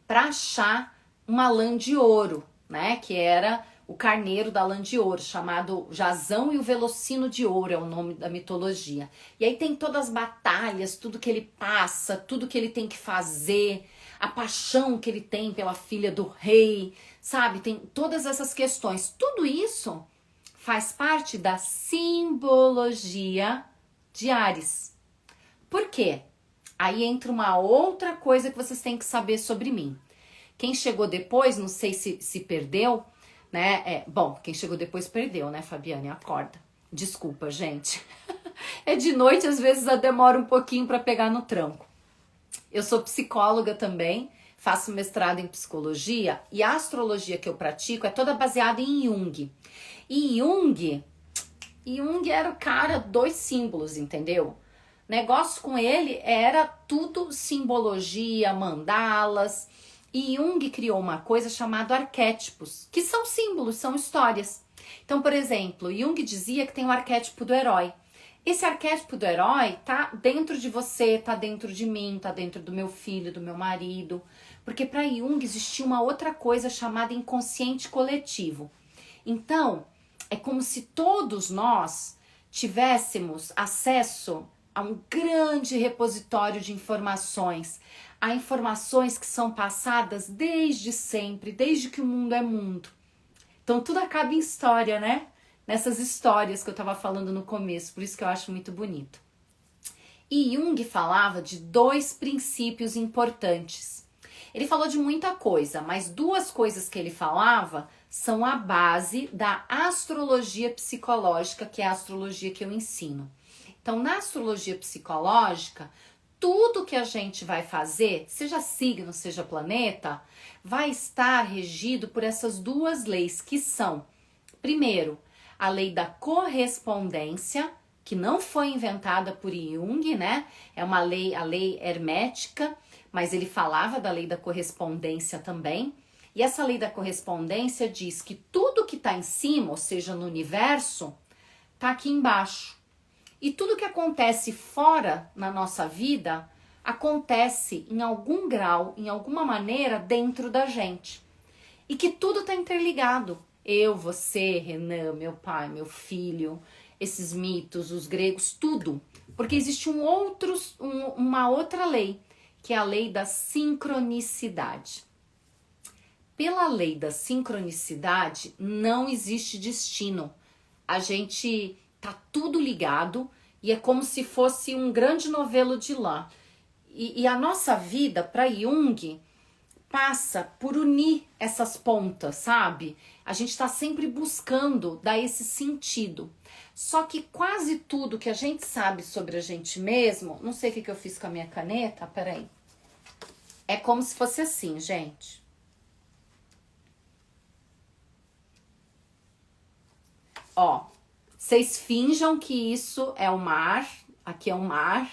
para achar uma lã de ouro, né? Que era o carneiro da lã de ouro, chamado Jasão e o Velocino de Ouro, é o nome da mitologia. E aí tem todas as batalhas, tudo que ele passa, tudo que ele tem que fazer, a paixão que ele tem pela filha do rei, sabe? Tem todas essas questões. Tudo isso faz parte da simbologia de Áries. Por quê? Aí entra uma outra coisa que vocês têm que saber sobre mim. Quem chegou depois, não sei se perdeu, né? Bom, quem chegou depois perdeu, né, Fabiane? Acorda. Desculpa, gente. É de noite, às vezes eu demoro um pouquinho para pegar no tranco. Eu sou psicóloga também, faço mestrado em psicologia e a astrologia que eu pratico é toda baseada em Jung. E Jung era o cara dos símbolos, entendeu? Negócio com ele era tudo simbologia, mandalas. E Jung criou uma coisa chamada arquétipos, que são símbolos, são histórias. Então, por exemplo, Jung dizia que tem o arquétipo do herói. Esse arquétipo do herói tá dentro de você, tá dentro de mim, tá dentro do meu filho, do meu marido. Porque para Jung existia uma outra coisa chamada inconsciente coletivo. Então, é como se todos nós tivéssemos acesso a um grande repositório de informações, a informações que são passadas desde sempre, desde que o mundo é mundo. Então tudo acaba em história, né? Nessas histórias que eu estava falando no começo, por isso que eu acho muito bonito. E Jung falava de 2 princípios importantes. Ele falou de muita coisa, mas 2 coisas que ele falava são a base da astrologia psicológica, que é a astrologia que eu ensino. Então, na astrologia psicológica, tudo que a gente vai fazer, seja signo, seja planeta, vai estar regido por essas 2 leis, que são, primeiro, a lei da correspondência, que não foi inventada por Jung, né? É uma lei, a lei hermética, mas ele falava da lei da correspondência também. E essa lei da correspondência diz que tudo que está em cima, ou seja, no universo, está aqui embaixo. E tudo que acontece fora na nossa vida, acontece em algum grau, em alguma maneira, dentro da gente. E que tudo está interligado. Eu, você, Renan, meu pai, meu filho, esses mitos, os gregos, tudo. Porque existe uma outra lei, que é a lei da sincronicidade. Pela lei da sincronicidade, não existe destino. A gente tá tudo ligado e é como se fosse um grande novelo de lã. E a nossa vida, para Jung, passa por unir essas pontas, sabe? A gente está sempre buscando dar esse sentido. Só que quase tudo que a gente sabe sobre a gente mesmo, não sei o que eu fiz com a minha caneta, peraí. É como se fosse assim, gente. Ó, vocês finjam que isso é o mar, aqui é o mar,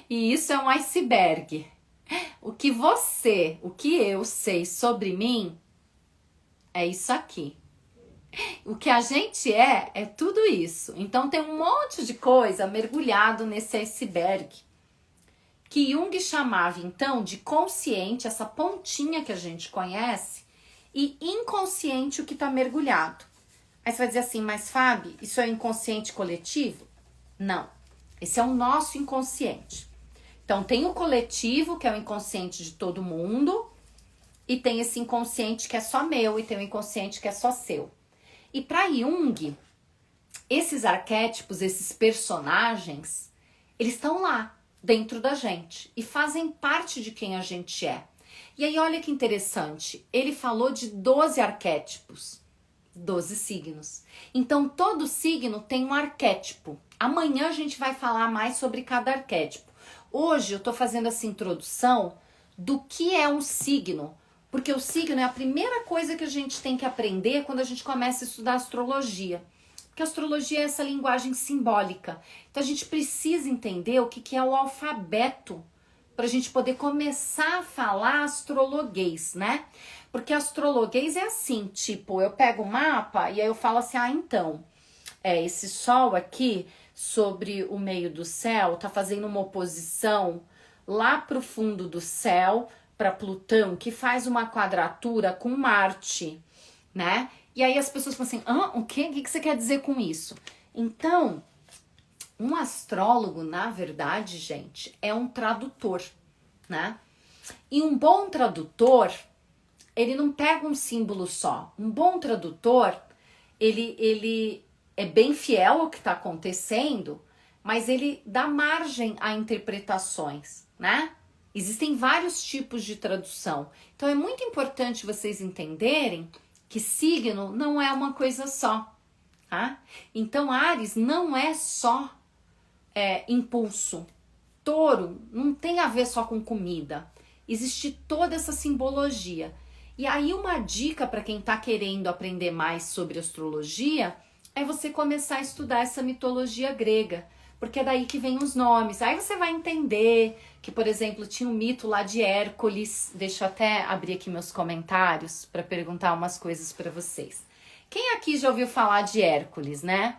e isso é um iceberg. O que eu sei sobre mim é isso aqui. O que a gente é tudo isso. Então tem um monte de coisa mergulhado nesse iceberg, que Jung chamava então de consciente, essa pontinha que a gente conhece, e inconsciente, o que está mergulhado. Aí você vai dizer assim, mas Fábio, isso é o inconsciente coletivo? Não, esse é o nosso inconsciente. Então tem o coletivo, que é o inconsciente de todo mundo, e tem esse inconsciente que é só meu, e tem o inconsciente que é só seu. E para Jung, esses arquétipos, esses personagens, eles estão lá, dentro da gente, e fazem parte de quem a gente é. E aí olha que interessante, ele falou de 12 arquétipos, 12 signos. Então todo signo tem um arquétipo. Amanhã a gente vai falar mais sobre cada arquétipo. Hoje eu tô fazendo essa introdução do que é um signo, porque o signo é a primeira coisa que a gente tem que aprender quando a gente começa a estudar astrologia. Porque a astrologia é essa linguagem simbólica. Então a gente precisa entender o que é o alfabeto para a gente poder começar a falar astrologuês, né? Porque astrologuês é assim, tipo, eu pego o mapa e aí eu falo assim, então, esse sol aqui sobre o meio do céu tá fazendo uma oposição lá pro fundo do céu para Plutão, que faz uma quadratura com Marte, né? E aí as pessoas falam assim, o quê? O que você quer dizer com isso? Então, um astrólogo, na verdade, gente, é um tradutor, né? E um bom tradutor, ele não pega um símbolo só. Um bom tradutor, ele é bem fiel ao que está acontecendo, mas ele dá margem a interpretações, né? Existem vários tipos de tradução. Então é muito importante vocês entenderem que signo não é uma coisa só, tá? Então Áries não é só impulso. Touro não tem a ver só com comida. Existe toda essa simbologia. E aí uma dica para quem está querendo aprender mais sobre astrologia é você começar a estudar essa mitologia grega, porque é daí que vem os nomes. Aí você vai entender que, por exemplo, tinha um mito lá de Hércules. Deixa eu até abrir aqui meus comentários para perguntar umas coisas para vocês. Quem aqui já ouviu falar de Hércules, né?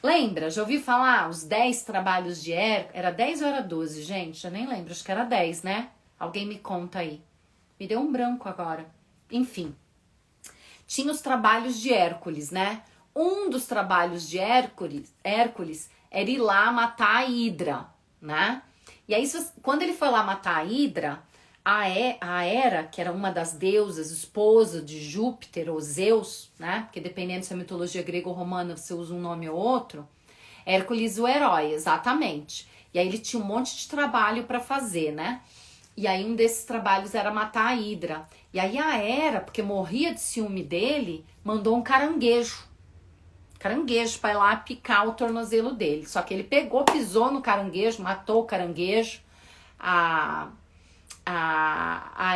Lembra? Já ouviu falar os 10 trabalhos de Hércules? Era 10 ou era 12, gente? Eu nem lembro, acho que era 10, né? Alguém me conta aí. Me deu um branco agora. Enfim, tinha os trabalhos de Hércules, né? Um dos trabalhos de Hércules era ir lá matar a Hidra, né? E aí, quando ele foi lá matar a Hidra, a Hera, que era uma das deusas, esposa de Júpiter ou Zeus, né? Porque dependendo se é mitologia grega ou romana, você usa um nome ou outro. Hércules, o herói, exatamente. E aí ele tinha um monte de trabalho para fazer, né? E aí um desses trabalhos era matar a Hidra. E aí a Hera, porque morria de ciúme dele, mandou um caranguejo para ir lá picar o tornozelo dele. Só que ele pegou, pisou no caranguejo, matou o caranguejo. A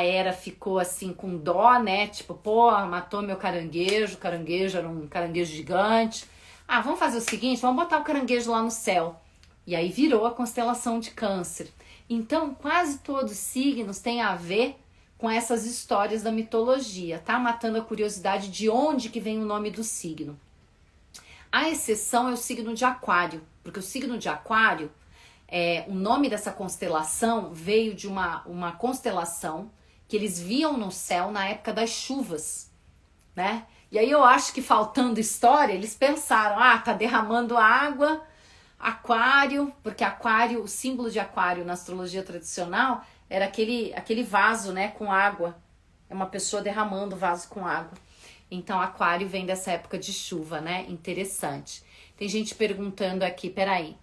Hera ficou assim com dó, né? Tipo, pô, matou meu caranguejo. O caranguejo era um caranguejo gigante. Ah, vamos fazer o seguinte, vamos botar o caranguejo lá no céu. E aí virou a constelação de Câncer. Então, quase todos os signos têm a ver com essas histórias da mitologia, tá? Matando a curiosidade de onde que vem o nome do signo. A exceção é o signo de Aquário, porque o signo de Aquário, o nome dessa constelação veio de uma constelação que eles viam no céu na época das chuvas, né? E aí eu acho que faltando história, eles pensaram, tá derramando água, Aquário, porque Aquário, o símbolo de Aquário na astrologia tradicional era aquele vaso, né, com água. É uma pessoa derramando o vaso com água. Então, Aquário vem dessa época de chuva, né? Interessante. Tem gente perguntando aqui, peraí,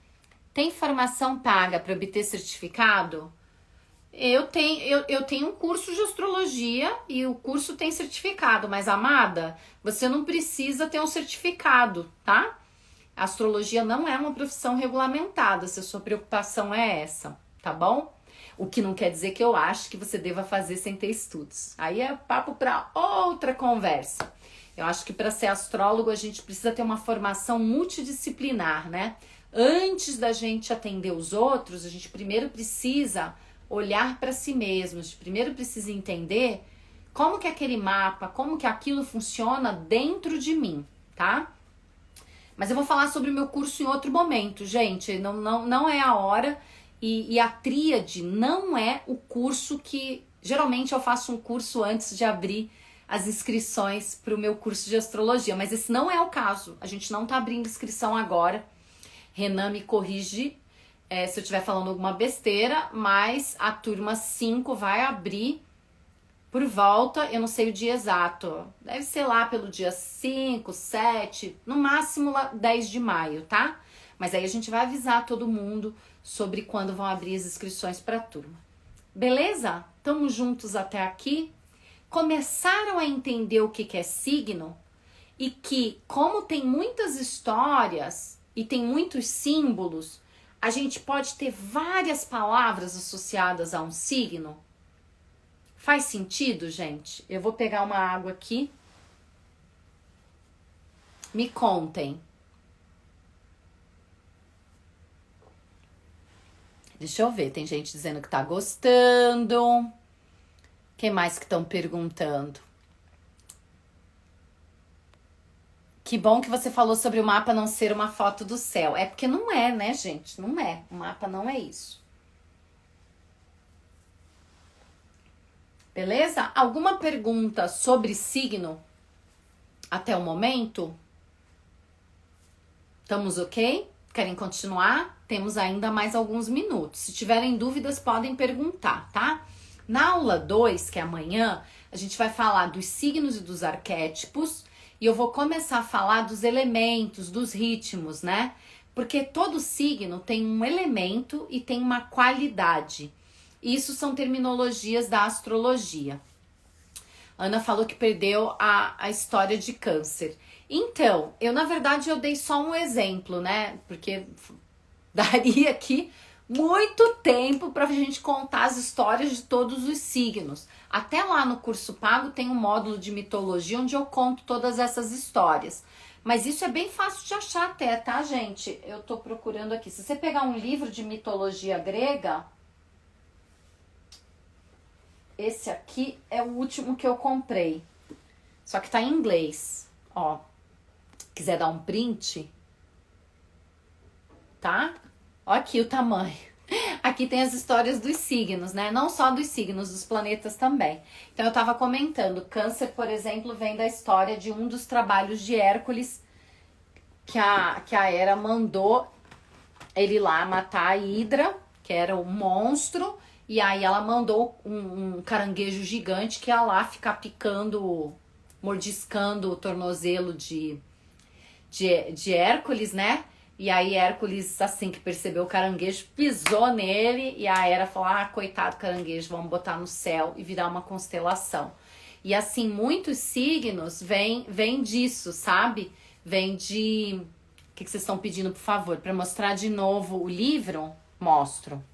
tem formação paga para obter certificado? Eu tenho um curso de astrologia e o curso tem certificado, mas, amada, você não precisa ter um certificado, tá? A astrologia não é uma profissão regulamentada, se a sua preocupação é essa, tá bom? O que não quer dizer que eu acho que você deva fazer sem ter estudos. Aí é papo para outra conversa. Eu acho que para ser astrólogo a gente precisa ter uma formação multidisciplinar, né? Antes da gente atender os outros, a gente primeiro precisa olhar para si mesmo, a gente primeiro precisa entender como que aquele mapa, como que aquilo funciona dentro de mim, tá? Mas eu vou falar sobre o meu curso em outro momento, gente. Não é a hora. E a tríade não é o curso que... Geralmente eu faço um curso antes de abrir as inscrições para o meu curso de astrologia. Mas esse não é o caso. A gente não tá abrindo inscrição agora. Renan me corrige se eu estiver falando alguma besteira. Mas a turma 5 vai abrir por volta, eu não sei o dia exato, deve ser lá pelo dia 5, 7, no máximo lá 10 de maio, tá? Mas aí a gente vai avisar todo mundo sobre quando vão abrir as inscrições para a turma. Beleza? Tamo juntos até aqui? Começaram a entender o que é signo? E que, como tem muitas histórias e tem muitos símbolos, a gente pode ter várias palavras associadas a um signo? Faz sentido, gente? Eu vou pegar uma água aqui. Me contem. Deixa eu ver, tem gente dizendo que tá gostando. Quem mais que estão perguntando? Que bom que você falou sobre o mapa não ser uma foto do céu. É porque não é, né, gente? Não é. O mapa não é isso. Beleza? Alguma pergunta sobre signo até o momento? Estamos ok? Querem continuar? Temos ainda mais alguns minutos. Se tiverem dúvidas, podem perguntar, tá? Na aula 2, que é amanhã, a gente vai falar dos signos e dos arquétipos e eu vou começar a falar dos elementos, dos ritmos, né? Porque todo signo tem um elemento e tem uma qualidade. Isso são terminologias da astrologia. Ana falou que perdeu a história de Câncer. Então, na verdade, eu dei só um exemplo, né? Porque daria aqui muito tempo para a gente contar as histórias de todos os signos. Até lá no curso pago tem um módulo de mitologia onde eu conto todas essas histórias. Mas isso é bem fácil de achar até, tá, gente? Eu tô procurando aqui. Se você pegar um livro de mitologia grega, esse aqui é o último que eu comprei. Só que tá em inglês, ó. Quiser dar um print, tá? Ó aqui o tamanho. Aqui tem as histórias dos signos, né? Não só dos signos, dos planetas também. Então eu tava comentando, Câncer, por exemplo, vem da história de um dos trabalhos de Hércules, que a Hera mandou ele lá matar a Hidra, que era um monstro, e aí ela mandou um caranguejo gigante que ia lá ficar picando, mordiscando o tornozelo de Hércules, né? E aí Hércules, assim que percebeu o caranguejo, pisou nele e a Hera falou, coitado caranguejo, vamos botar no céu e virar uma constelação. E assim, muitos signos vêm disso, sabe? Vem de... O que vocês estão pedindo, por favor? Para mostrar de novo o livro? Mostro.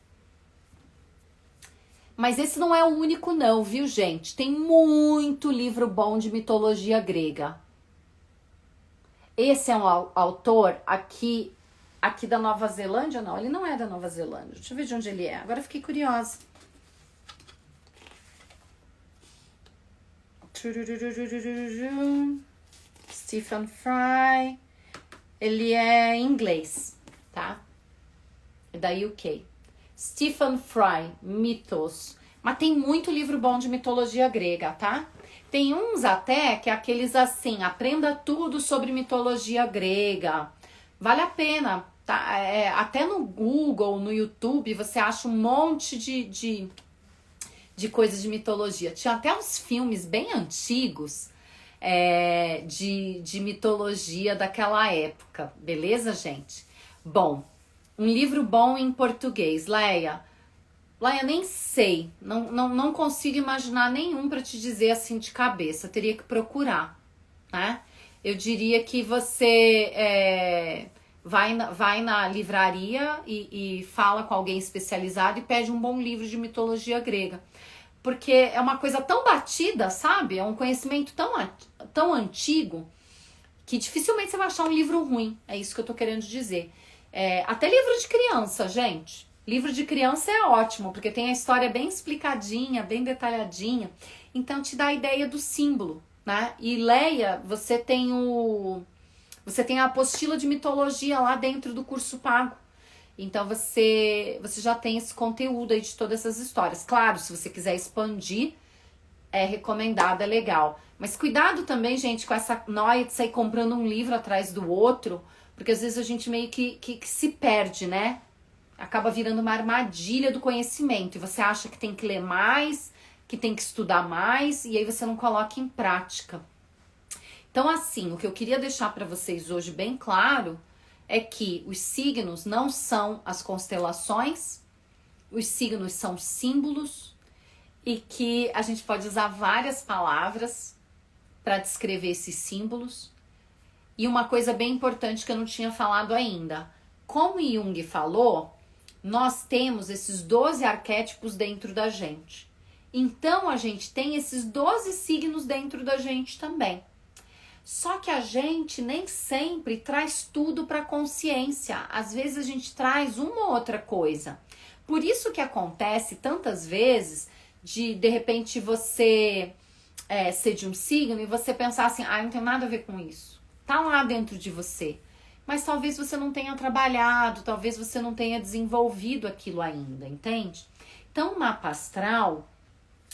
Mas esse não é o único não, viu, gente? Tem muito livro bom de mitologia grega. Esse é um autor aqui da Nova Zelândia? Não, ele não é da Nova Zelândia. Deixa eu ver de onde ele é. Agora eu fiquei curiosa. Stephen Fry. Ele é inglês, tá? É da UK. Stephen Fry, Mitos. Mas tem muito livro bom de mitologia grega, tá? Tem uns até que é aqueles assim, aprenda tudo sobre mitologia grega. Vale a pena, tá? Até no Google, no YouTube, você acha um monte de coisas de mitologia. Tinha até uns filmes bem antigos de mitologia daquela época. Beleza, gente? Bom, um livro bom em português. Leia, nem sei. Não consigo imaginar nenhum para te dizer assim de cabeça. Teria que procurar, né? Eu diria que você vai na livraria e fala com alguém especializado e pede um bom livro de mitologia grega. Porque é uma coisa tão batida, sabe? É um conhecimento tão antigo que dificilmente você vai achar um livro ruim. É isso que eu tô querendo dizer. Até livro de criança, gente. Livro de criança é ótimo, porque tem a história bem explicadinha, bem detalhadinha. Então te dá a ideia do símbolo, né? E leia, você tem a apostila de mitologia lá dentro do curso pago. Então você já tem esse conteúdo aí de todas essas histórias. Claro, se você quiser expandir, é recomendado, é legal. Mas cuidado também, gente, com essa noia de sair comprando um livro atrás do outro, porque às vezes a gente meio que se perde, né? Acaba virando uma armadilha do conhecimento. E você acha que tem que ler mais, que tem que estudar mais, e aí você não coloca em prática. Então, assim, o que eu queria deixar para vocês hoje bem claro é que os signos não são as constelações, os signos são símbolos e que a gente pode usar várias palavras para descrever esses símbolos. E uma coisa bem importante que eu não tinha falado ainda. Como Jung falou, nós temos esses 12 arquétipos dentro da gente. Então, a gente tem esses 12 signos dentro da gente também. Só que a gente nem sempre traz tudo para a consciência. Às vezes a gente traz uma ou outra coisa. Por isso que acontece tantas vezes de repente você ser de um signo e você pensar assim, não tem nada a ver com isso. Tá lá dentro de você. Mas talvez você não tenha trabalhado, talvez você não tenha desenvolvido aquilo ainda, entende? Então o mapa astral,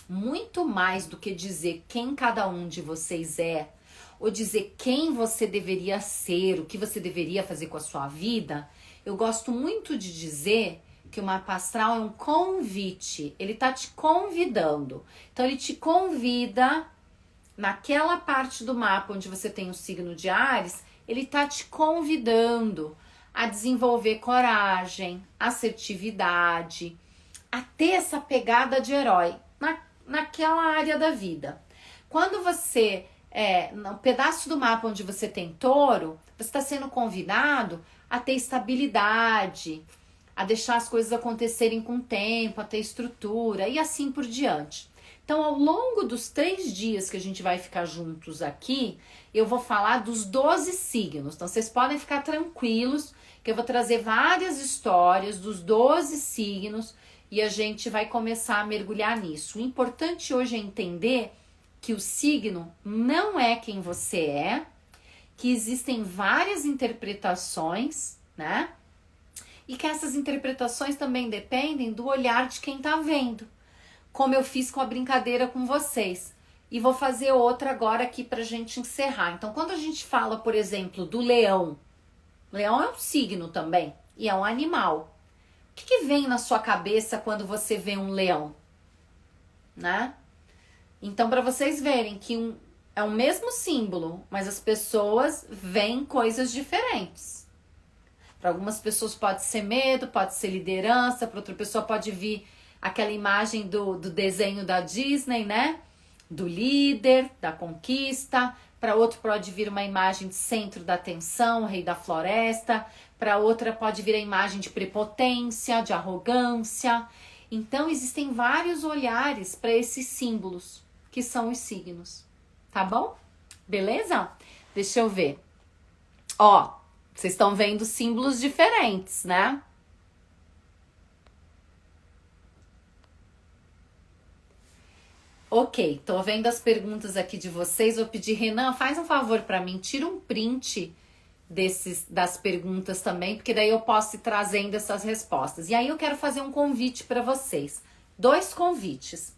muito mais do que dizer quem cada um de vocês é, ou dizer quem você deveria ser, o que você deveria fazer com a sua vida, eu gosto muito de dizer que o mapa astral é um convite, ele tá te convidando. Então ele te convida, naquela parte do mapa onde você tem o signo de Áries, ele tá te convidando a desenvolver coragem, assertividade, a ter essa pegada de herói naquela área da vida. Quando você no pedaço do mapa onde você tem touro, você está sendo convidado a ter estabilidade, a deixar as coisas acontecerem com o tempo, a ter estrutura e assim por diante. Então, ao longo dos 3 dias que a gente vai ficar juntos aqui, eu vou falar dos 12 signos. Então, vocês podem ficar tranquilos que eu vou trazer várias histórias dos 12 signos e a gente vai começar a mergulhar nisso. O importante hoje é entender que o signo não é quem você é, que existem várias interpretações, né? E que essas interpretações também dependem do olhar de quem tá vendo, como eu fiz com a brincadeira com vocês. E vou fazer outra agora aqui pra gente encerrar. Então, quando a gente fala, por exemplo, do leão, leão é um signo também e é um animal. O que vem na sua cabeça quando você vê um leão, né? Então, para vocês verem que é o mesmo símbolo, mas as pessoas veem coisas diferentes. Para algumas pessoas pode ser medo, pode ser liderança, para outra pessoa pode vir aquela imagem do desenho da Disney, né? Do líder, da conquista. Para outro pode vir uma imagem de centro da atenção, rei da floresta. Para outra pode vir a imagem de prepotência, de arrogância. Então existem vários olhares para esses símbolos, que são os signos. Tá bom? Beleza? Deixa eu ver. Ó, vocês estão vendo símbolos diferentes, né? Ok, tô vendo as perguntas aqui de vocês. Vou pedir, Renan, faz um favor para mim, tira um print das perguntas também, porque daí eu posso ir trazendo essas respostas. E aí eu quero fazer um convite para vocês. 2 convites.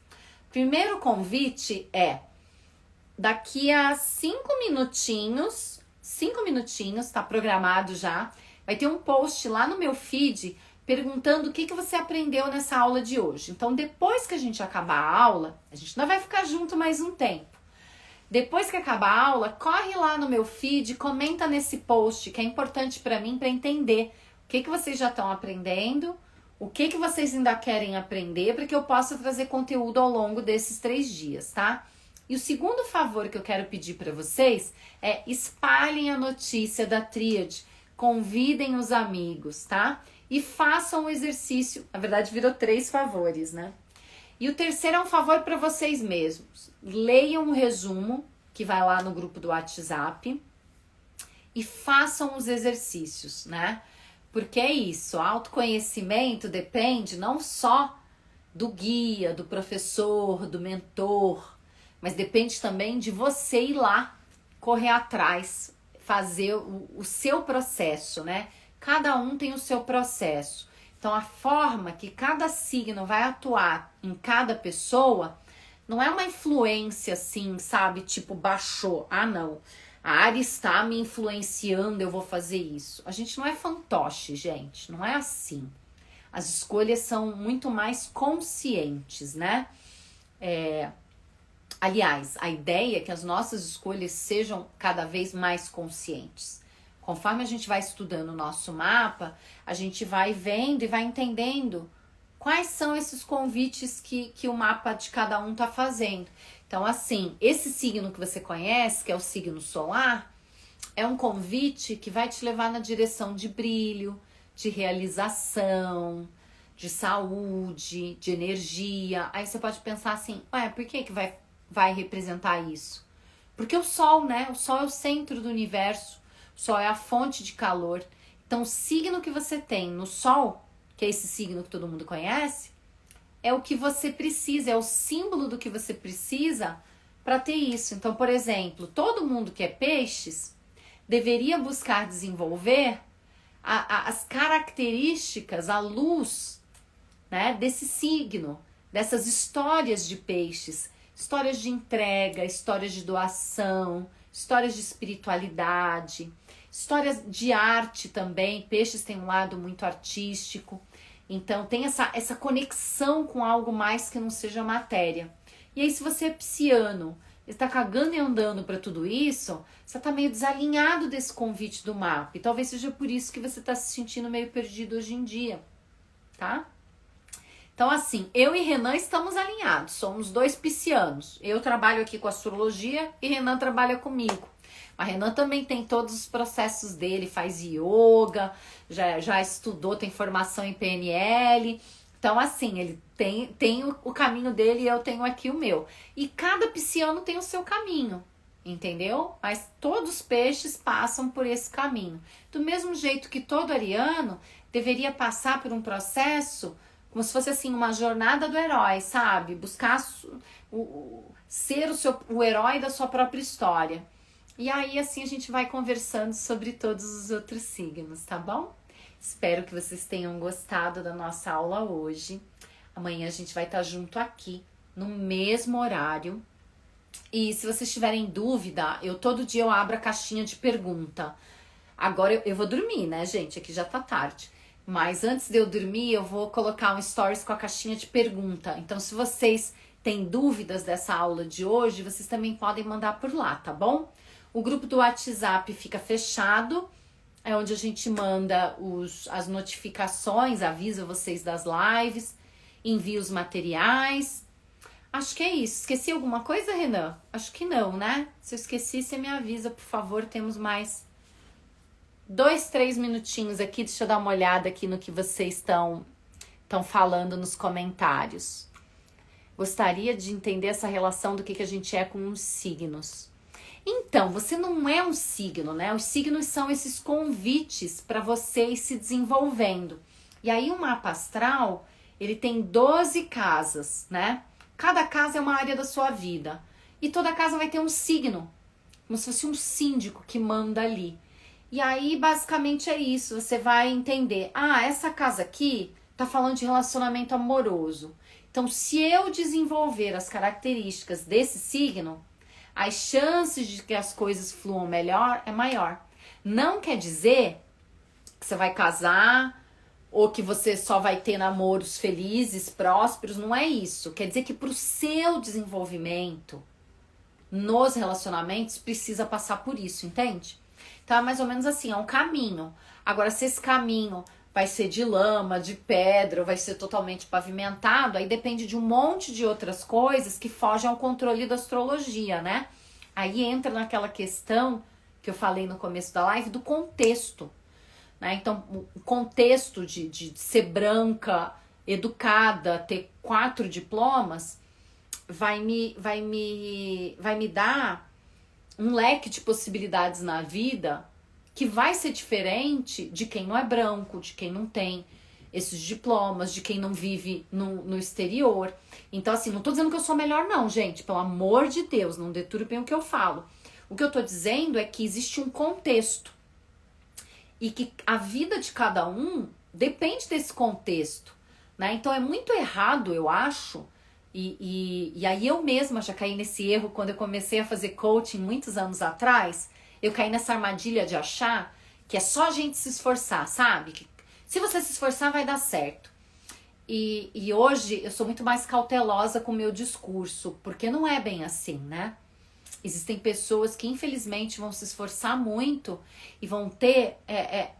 Primeiro convite é daqui a 5 minutinhos, tá programado já, vai ter um post lá no meu feed perguntando o que você aprendeu nessa aula de hoje. Então, depois que a gente acabar a aula, a gente ainda vai ficar junto mais um tempo. Depois que acabar a aula, corre lá no meu feed, comenta nesse post, que é importante para mim, para entender o que vocês já estão aprendendo, o que vocês ainda querem aprender, para que eu possa trazer conteúdo ao longo desses 3 dias, tá? E o segundo favor que eu quero pedir para vocês é espalhem a notícia da Tríade, convidem os amigos, tá? E façam o exercício. Na verdade, virou 3 favores, né? E o terceiro é um favor para vocês mesmos. Leiam o resumo que vai lá no grupo do WhatsApp e façam os exercícios, né? Porque é isso, autoconhecimento depende não só do guia, do professor, do mentor, mas depende também de você ir lá, correr atrás, fazer o seu processo, né? Cada um tem o seu processo. Então, a forma que cada signo vai atuar em cada pessoa não é uma influência assim, sabe? Tipo, baixou. Ah, não. A área está me influenciando, eu vou fazer isso. A gente não é fantoche, gente. Não é assim. As escolhas são muito mais conscientes, né? Aliás, a ideia é que as nossas escolhas sejam cada vez mais conscientes. Conforme a gente vai estudando o nosso mapa, a gente vai vendo e vai entendendo quais são esses convites que o mapa de cada um tá fazendo. Então, assim, esse signo que você conhece, que é o signo solar, é um convite que vai te levar na direção de brilho, de realização, de saúde, de energia. Aí você pode pensar assim, ué, por que vai representar isso? Porque o Sol, né? O Sol é o centro do universo. O Sol é a fonte de calor. Então, o signo que você tem no Sol, que é esse signo que todo mundo conhece, é o que você precisa, é o símbolo do que você precisa para ter isso. Então, por exemplo, todo mundo que é peixes deveria buscar desenvolver as características, a luz, né, desse signo, dessas histórias de peixes, histórias de entrega, histórias de doação, histórias de espiritualidade, histórias de arte também. Peixes tem um lado muito artístico, então tem essa conexão com algo mais que não seja matéria. E aí, se você é pisciano, está cagando e andando para tudo isso, você está meio desalinhado desse convite do mapa, e talvez seja por isso que você está se sentindo meio perdido hoje em dia, tá? Então, assim, eu e Renan estamos alinhados, somos 2 piscianos. Eu trabalho aqui com astrologia e Renan trabalha comigo. A Renan também tem todos os processos dele, faz yoga, já estudou, tem formação em PNL. Então, assim, ele tem o caminho dele e eu tenho aqui o meu. E cada pisciano tem o seu caminho, entendeu? Mas todos os peixes passam por esse caminho. Do mesmo jeito que todo ariano deveria passar por um processo como se fosse assim uma jornada do herói, sabe? Buscar ser o herói da sua própria história. E aí assim a gente vai conversando sobre todos os outros signos, tá bom? Espero que vocês tenham gostado da nossa aula hoje. Amanhã a gente vai estar junto aqui, no mesmo horário. E se vocês tiverem dúvida, todo dia eu abro a caixinha de pergunta. Agora eu vou dormir, né, gente? Aqui já tá tarde. Mas antes de eu dormir, eu vou colocar um stories com a caixinha de pergunta. Então, se vocês têm dúvidas dessa aula de hoje, vocês também podem mandar por lá, tá bom? O grupo do WhatsApp fica fechado. É onde a gente manda as notificações, avisa vocês das lives, envia os materiais. Acho que é isso. Esqueci alguma coisa, Renan? Acho que não, né? Se eu esqueci, você me avisa, por favor. Temos mais 2, 3 minutinhos aqui. Deixa eu dar uma olhada aqui no que vocês estão falando nos comentários. Gostaria de entender essa relação do que a gente é com os signos. Então, você não é um signo, né? Os signos são esses convites para você ir se desenvolvendo. E aí o mapa astral, ele tem 12 casas, né? Cada casa é uma área da sua vida. E toda casa vai ter um signo, como se fosse um síndico que manda ali. E aí, basicamente, é isso. Você vai entender, essa casa aqui tá falando de relacionamento amoroso. Então, se eu desenvolver as características desse signo, as chances de que as coisas fluam melhor é maior. Não quer dizer que você vai casar ou que você só vai ter namoros felizes, prósperos, não é isso. Quer dizer que para o seu desenvolvimento nos relacionamentos precisa passar por isso, entende? Então é mais ou menos assim, é um caminho. Agora, se esse caminho vai ser de lama, de pedra, ou vai ser totalmente pavimentado, aí depende de um monte de outras coisas que fogem ao controle da astrologia, né? Aí entra naquela questão que eu falei no começo da live do contexto, né? Então, o contexto de ser branca, educada, ter 4 diplomas, vai me dar um leque de possibilidades na vida que vai ser diferente de quem não é branco, de quem não tem esses diplomas, de quem não vive no exterior. Então, assim, não tô dizendo que eu sou melhor não, gente, pelo amor de Deus, não deturpem o que eu falo. O que eu tô dizendo é que existe um contexto e que a vida de cada um depende desse contexto, né? Então, é muito errado, eu acho, e aí eu mesma já caí nesse erro quando eu comecei a fazer coaching muitos anos atrás. Eu caí nessa armadilha de achar que é só a gente se esforçar, sabe? Que se você se esforçar, vai dar certo. E hoje eu sou muito mais cautelosa com o meu discurso, porque não é bem assim, né? Existem pessoas que infelizmente vão se esforçar muito e vão ter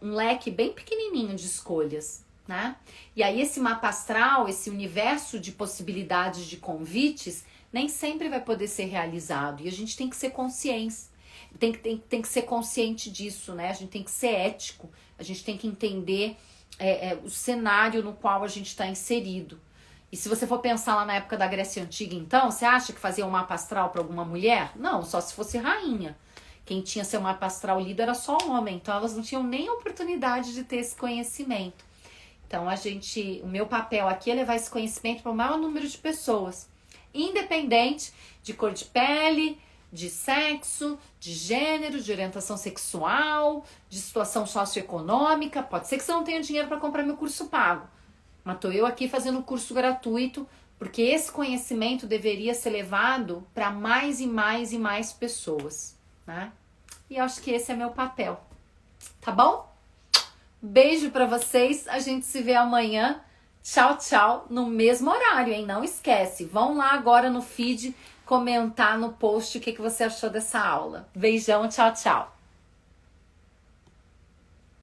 um leque bem pequenininho de escolhas, né? E aí esse mapa astral, esse universo de possibilidades de convites, nem sempre vai poder ser realizado. E a gente tem que ser consciente. Tem que ser consciente disso, né? A gente tem que ser ético, a gente tem que entender o cenário no qual a gente está inserido. E se você for pensar lá na época da Grécia Antiga, então, você acha que fazia um mapa astral para alguma mulher? Não, só se fosse rainha. Quem tinha seu mapa astral lido era só homem, então elas não tinham nem oportunidade de ter esse conhecimento. Então o meu papel aqui é levar esse conhecimento para o maior número de pessoas, independente de cor de pele, de sexo, de gênero, de orientação sexual, de situação socioeconômica. Pode ser que você não tenha dinheiro para comprar meu curso pago, mas tô eu aqui fazendo um curso gratuito, porque esse conhecimento deveria ser levado para mais e mais e mais pessoas, né? E eu acho que esse é meu papel, tá bom? Beijo para vocês, a gente se vê amanhã. Tchau, tchau, no mesmo horário, hein? Não esquece, vão lá agora no feed comentar no post o que você achou dessa aula. Beijão, tchau, tchau.